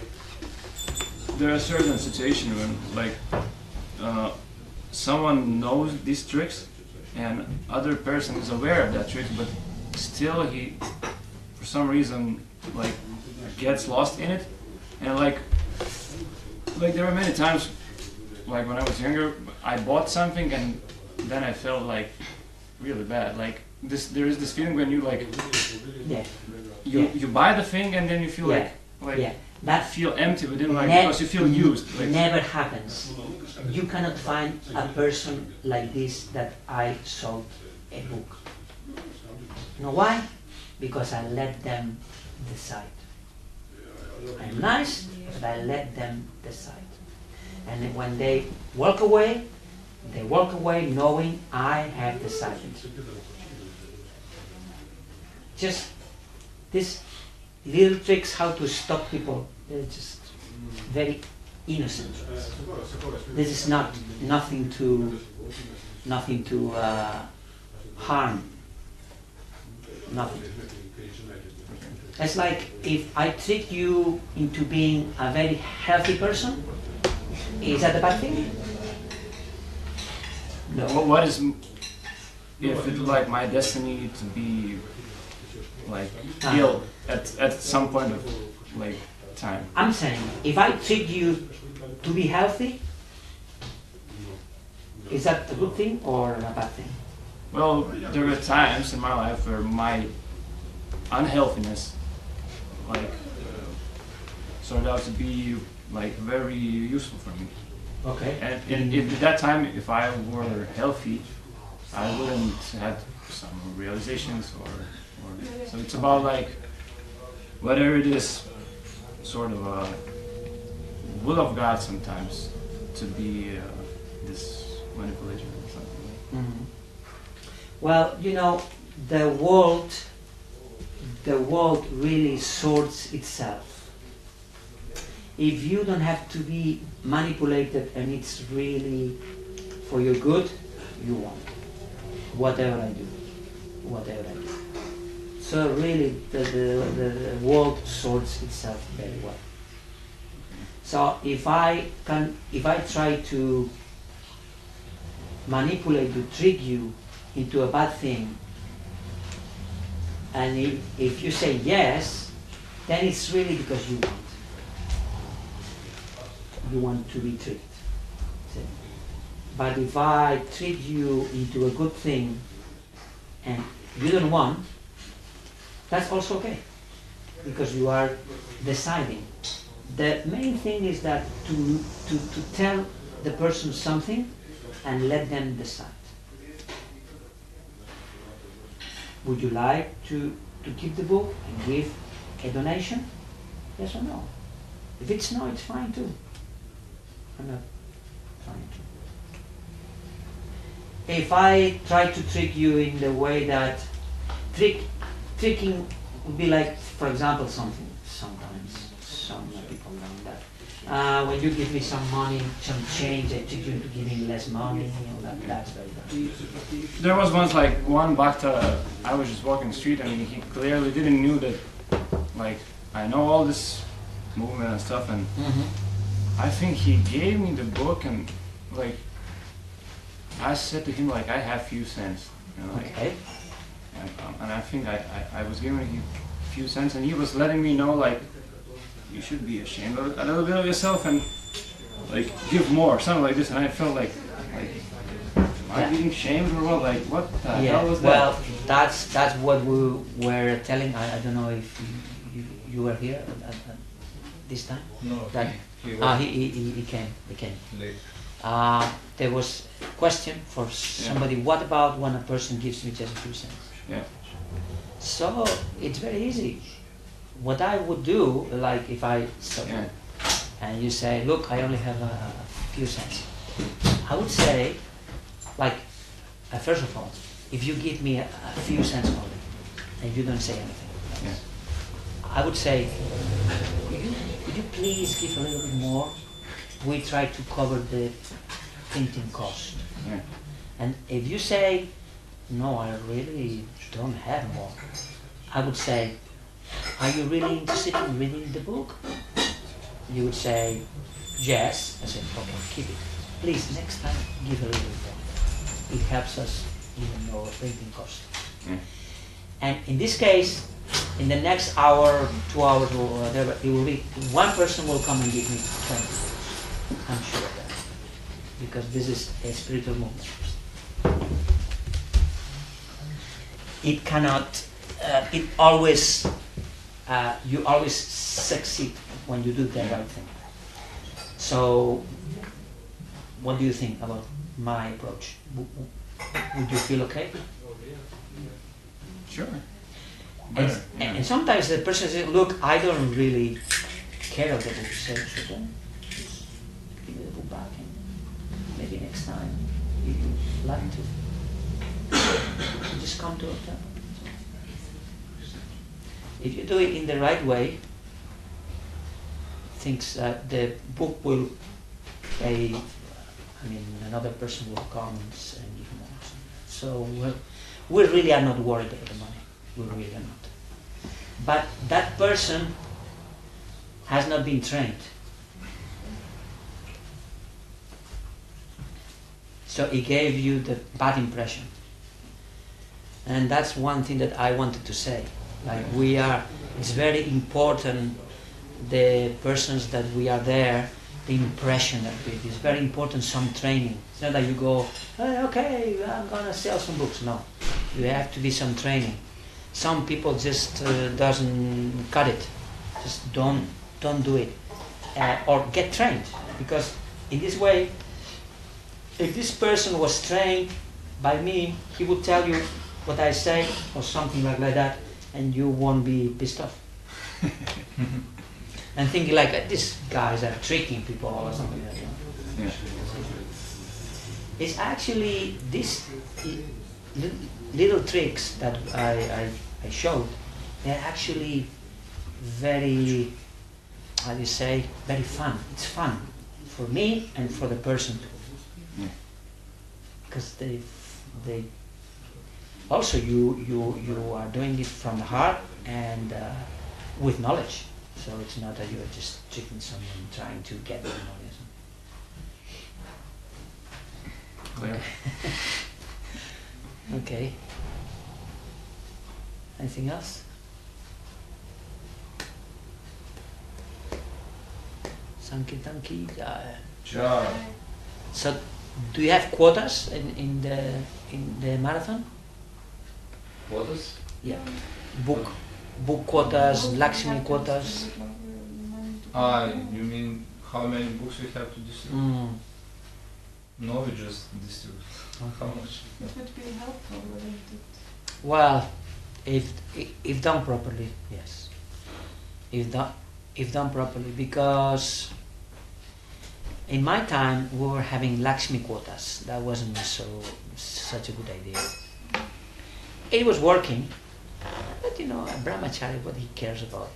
there are certain situations when, like, someone knows these tricks and other person is aware of that trick, but still he, for some reason, like, gets lost in it, and like there were many times, like when I was younger, I bought something and then I felt like really bad. Like there is this feeling when you like, you buy the thing and then you feel that feel empty within, like because you feel used. Like, never happens. You cannot find a person like this that I sold a book. You know why? Because I let them decide. I'm nice, but I let them decide. And when they walk away knowing I have decided. Just these little tricks how to stop people, they're just very innocent. This is nothing to harm. Nothing. It's like if I trick you into being a very healthy person, is that a bad thing? No. What is if it's like my destiny to be like ill at some point of like time? I'm saying if I trick you to be healthy, is that a good thing or a bad thing? Well, there were times in my life where my unhealthiness like turned out to be like very useful for me. Okay. And if at that time, if I were healthy, I wouldn't have some realizations or so it's about like whether it is sort of a will of God sometimes to be this manipulator or something. Mm-hmm. Well, you know, the world really sorts itself. If you don't have to be manipulated and it's really for your good, you won't. Whatever I do. So really, the world sorts itself very well. So if I try to manipulate, to trick you into a bad thing, and if you say yes, then it's really because you want to be tricked. But if I trick you into a good thing and you don't want, that's also okay, because you are deciding. The main thing is that to tell the person something and let them decide. Would you like to keep the book and give a donation? Yes or no? If it's no, it's fine too. I'm not trying to. If I try to trick you in the way that tricking would be like, for example, sometimes some people know that. When you give me some money, some change, I trick you into giving less money. That's very bad. There was once like one bhakta, I was just walking the street and he clearly didn't knew that like I know all this movement and stuff, and I think he gave me the book and like I said to him like I have few cents, you know, like, Okay. And I think I was giving him a few cents, and he was letting me know, like, you should be ashamed of a little bit of yourself and like give more, something like this. And I felt like am I being shamed or what? Like, what the hell was that? Well, that's what we were telling. I don't know if you were here at this time. No, that he came late. there was a question for somebody. What about when a person gives me just a few cents? Yeah. So it's very easy. What I would do, like if I stop and you say, look, I only have a few cents, I would say, like, first of all, if you give me a few cents only and you don't say anything, I would say, could you please give a little bit more? We try to cover the printing cost. Yeah. And if you say, no, I really don't have more, I would say, are you really interested in reading the book? You would say, yes. I said, okay, keep it. Please, next time, give a little bit more. It helps us even lower printing cost. Yeah. And in this case, in the next hour, 2 hours, or whatever, it will be one person will come and give me 20 books. I'm sure of that, because this is a spiritual movement. It cannot. It always. You always succeed when you do the right thing. So, what do you think about my approach? Would you feel okay? Sure. And sometimes the person says, look, I don't really care about the book. So then just give me the book back and maybe next time if you like to, you just come to a temple. If you do it in the right way, things the book will pay. I mean, another person will come and give more. So we really are not worried about the money. We really are not. But that person has not been trained. So he gave you the bad impression. And that's one thing that I wanted to say. Like it's very important, the persons that we are there, the impression that we, it's very important, some training. It's not that you go, hey, okay, I'm gonna sell some books. No, you have to be some training. Some people just doesn't cut it. Just don't do it, or get trained, because in this way, if this person was trained by me, he would tell you what I say or something like that, and you won't be pissed off. And thinking like, these guys are tricking people or something like that. Yeah. It's actually these little tricks that I showed, they're actually very, how do you say, very fun. It's fun for me and for the person too. Yeah. Because they also you are doing it from the heart and with knowledge. So it's not that you're just tricking someone trying to get the money. Clear. Okay. Anything else? Sankirtan ki jai. So, do you have quotas in the marathon? Quotas? Yeah. Book quotas, Lakshmi quotas. You mean how many books we have to distribute? No, we just distribute. How much? It would be helpful, wouldn't it? Well, if done properly, yes. If done properly, because in my time we were having Lakshmi quotas. That wasn't such a good idea. It was working, but a brahmachari, what he cares about,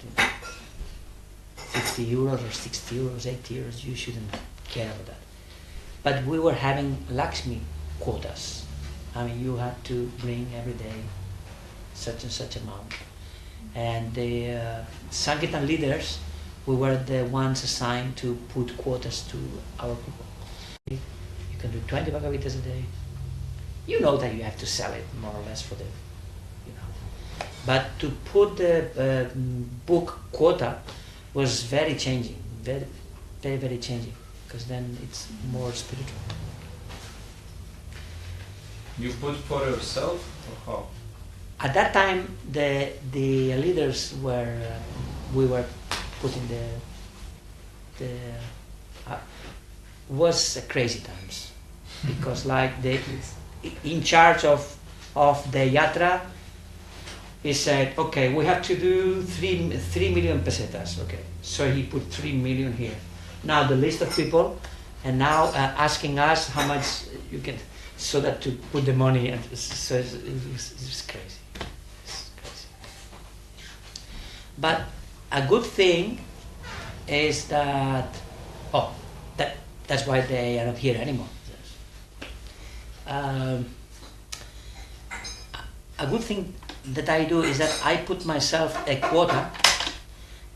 50 euros or 60 euros, 80 euros, you shouldn't care about that. But we were having Lakshmi quotas. I mean, you had to bring every day such and such amount. And the Sankirtan leaders, we were the ones assigned to put quotas to our people. You can do 20 Bhagavatas a day. You know that you have to sell it more or less for the, But to put the book quota was very changing, very, very, very changing, because then it's more spiritual. You put for yourself or how? At that time, the leaders were we were putting the was crazy times, because like the in charge of the yatra, he said, okay, we have to do 3 million pesetas. Okay, so he put 3 million here. Now the list of people, and now asking us how much you can, so that to put the money, and so it's crazy. It's crazy. But a good thing is that that's why they are not here anymore. A good thing that I do is that I put myself a quota.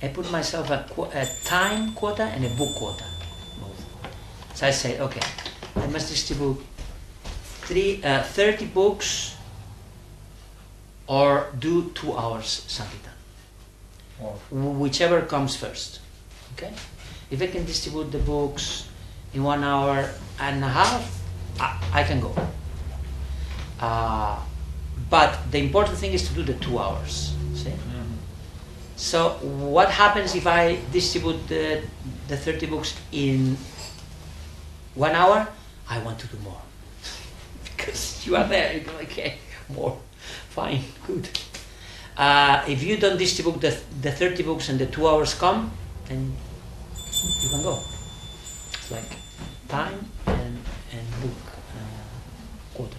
I put myself a time quota and a book quota, both. So I say, okay, I must distribute 30 books or do 2 hours Sankirtan. Whichever comes first. Okay? If I can distribute the books in 1 hour and a half, I can go. But the important thing is to do the 2 hours. See? Mm-hmm. So what happens if I distribute the 30 books in 1 hour? I want to do more. Because you are there, you go, okay, more. Fine, good. If you don't distribute the 30 books and the 2 hours come, then you can go. It's like time and book quota.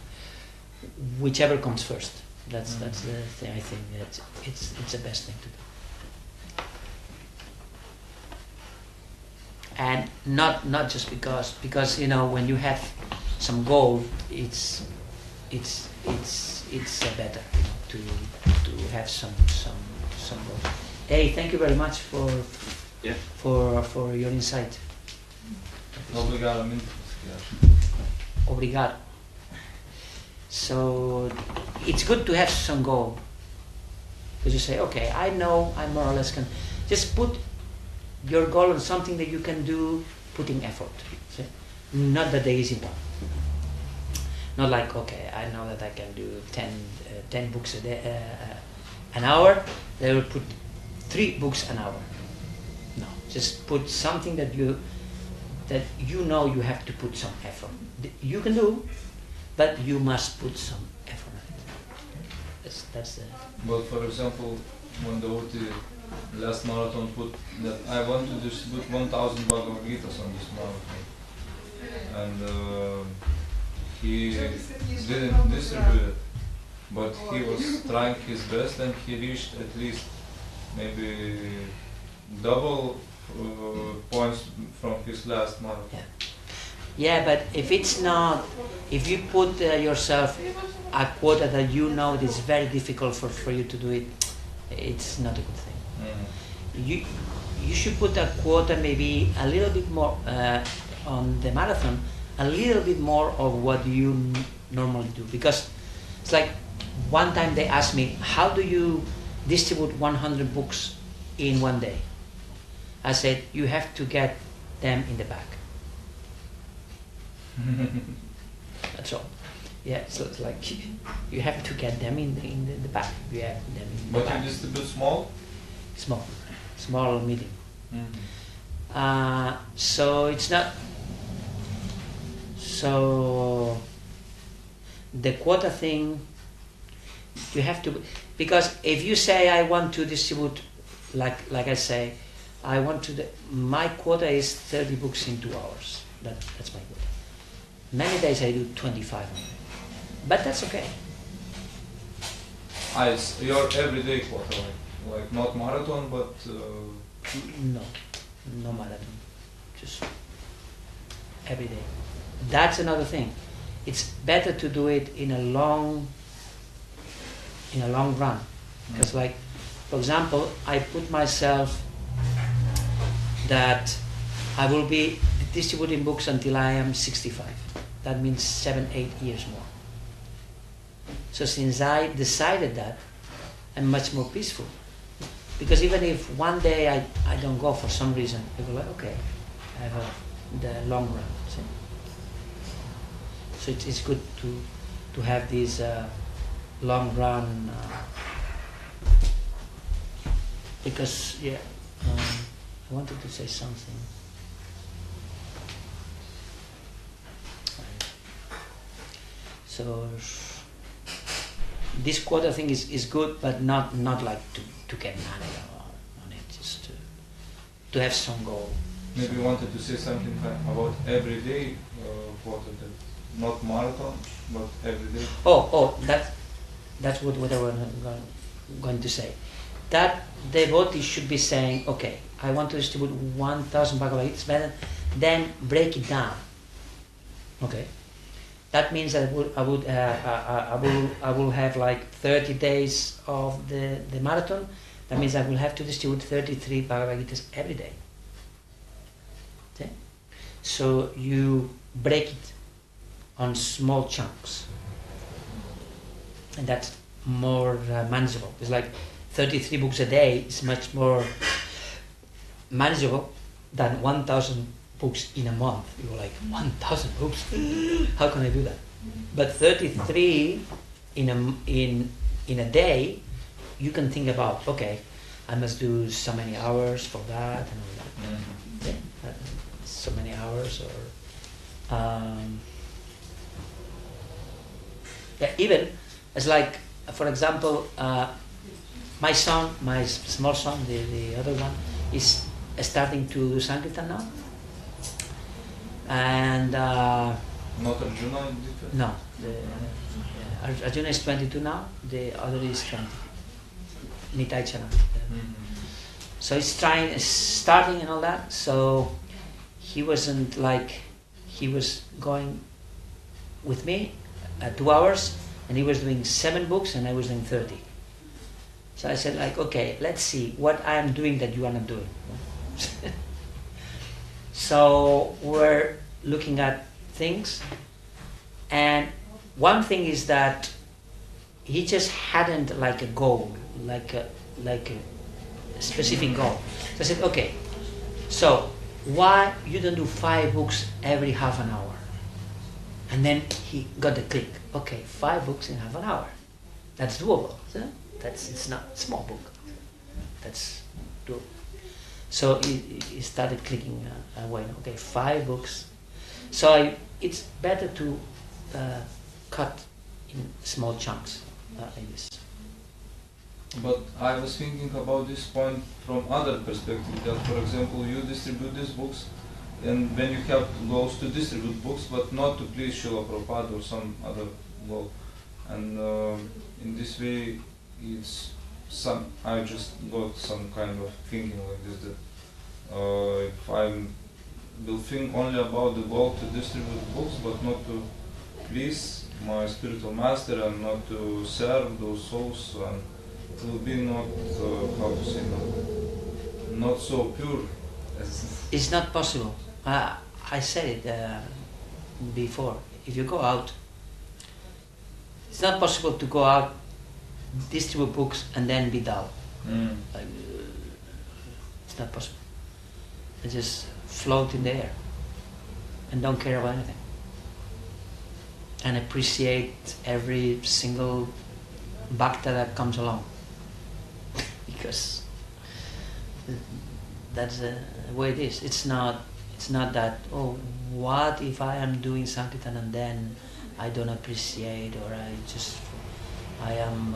Whichever comes first. That's the thing. I think that it's the best thing to do. And not just because you know, when you have some goal, it's better, you know, to have some goal. Hey, thank you very much for your insight. Obrigado. Obrigado. So it's good to have some goal, because you say, okay, I know I more or less can. Just put your goal on something that you can do, putting effort. See? Not that the easy one. Not like, okay, I know that I can do 10 books a day, an hour. They will put 3 books an hour. No, just put something that you know you have to put some effort. You can do, but you must put some effort on it. That's the. But for example, when the OT last marathon put that I want to distribute 1,000 Bhagavad Gitas on this marathon, and he didn't distribute it, but he was trying his best, and he reached at least maybe double points from his last marathon. Yeah, but if you put yourself a quota that you know it is very difficult for you to do it, it's not a good thing. Mm-hmm. You should put a quota maybe a little bit more on the marathon, a little bit more of what you normally do, because it's like one time they asked me, how do you distribute 100 books in one day? I said, you have to get them in the back. That's all. Yeah, so it's like you have to get them in the back. You have them in the back. But you distribute small? Small or medium. Mm-hmm. So it's not. So the quota thing, you have to, because if you say I want to distribute, like I say, I want to. My quota is 30 books in 2 hours. That's my quota. Many days I do 25, but that's okay. It's your everyday quota, like not marathon, but no marathon, just every day. That's another thing. It's better to do it in a long run, because like, for example, I put myself that I will be distributing books until I am 65. That means 7-8 years more. So since I decided that, and much more peaceful. Because even if one day I don't go for some reason, I go like, okay, I have the long run. See? So it's good to have this long run, because I wanted to say something. So this quota thing is good, but not like to get money on it, just to have some goal. Maybe you wanted to say something about everyday quota, not marathon, but everyday. That's what I was going to say. That devotee should be saying, okay, I want to distribute 1,000 Bhagavad Gita, then break it down. Okay. That means that I will have like 30 days of the marathon. That means I will have to distribute 33 Bhagavad Gitas every day. Okay? So you break it on small chunks, and that's more manageable. It's like 33 books a day is much more manageable than 1,000 books in a month. You're like, 1,000 books? How can I do that? But 33 in a day, you can think about, okay, I must do so many hours for that and all that. Yeah, so many hours, or even it's like, for example, my small son, the other one, is starting to do Sankirtan now. And not Arjuna? No, Arjuna is 22 now. The other is 20. Nitai Chana. So he's starting and all that. So he wasn't like, he was going with me 2 hours, and he was doing 7 books, and I was doing 30. So I said like, okay, let's see what I am doing that you are not doing. So we're looking at things, and one thing is that he just hadn't like a goal, like a specific goal. So I said, okay, so why you don't do 5 books every half an hour? And then he got the click. Okay, 5 books in half an hour. That's doable. It's not a small book. That's doable. So he started clicking away. Okay, 5 books. So it's better to cut in small chunks like this. But I was thinking about this point from other perspective, that for example you distribute these books, and when you have goals to distribute books, but not to please Srila Prabhupada or some other goal. And in this way, I just got some kind of thinking like this, that if I will think only about the goal to distribute books, but not to please my spiritual master and not to serve those souls, and it will be not, how to say, not so pure. It's not possible. I said it before. If you go out, it's not possible to go out, distribute books, and then be dull. Like, it's not possible. And just float in the air and don't care about anything. And appreciate every single bhakta that comes along. Because that's the way it is. It's not that, oh, what if I am doing Sankirtan and then I don't appreciate, or I am,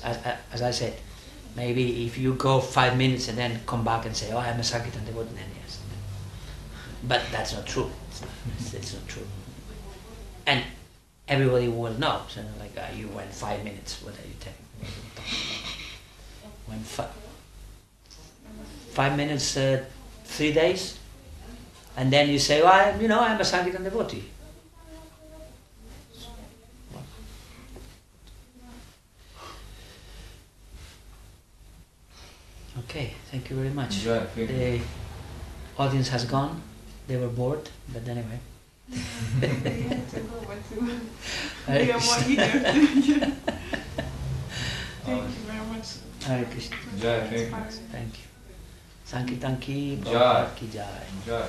as I said, maybe if you go 5 minutes and then come back and say, oh, I'm a Sankirtan devotee, then yes. But that's not true. It's not true. And everybody will know. So like, you went 5 minutes, what are you telling me? Went 5 minutes, 3 days, and then you say, well, I'm a Sankirtan devotee. Okay, thank you very much. Yeah, the audience has gone. They were bored, but anyway. Hare We are Krishna. more eager. Thank you very much. Hare Krishna. Jai, thank you. Thank you. Sankirtan ki, Jai. Prabhupada ki jai. Jai.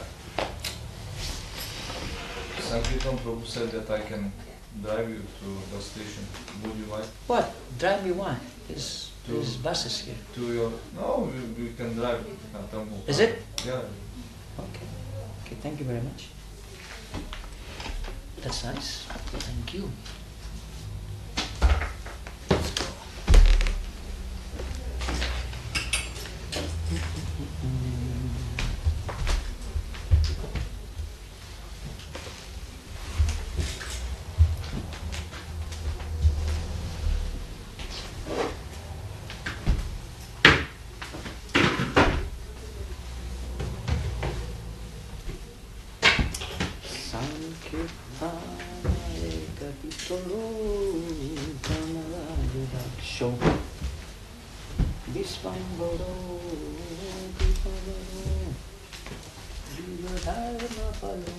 Sankirtan Prabhu said that I can drive you to the station. Would you like What? Drive me one. There's buses here. to your... No, we can drive. Is it? Yeah. Okay. Okay, thank you very much. That's nice. Thank you. Let's go. Sankirtanare kapitolo tamarajudaksho Vishvambaro Vipavaro Vimadharmapalo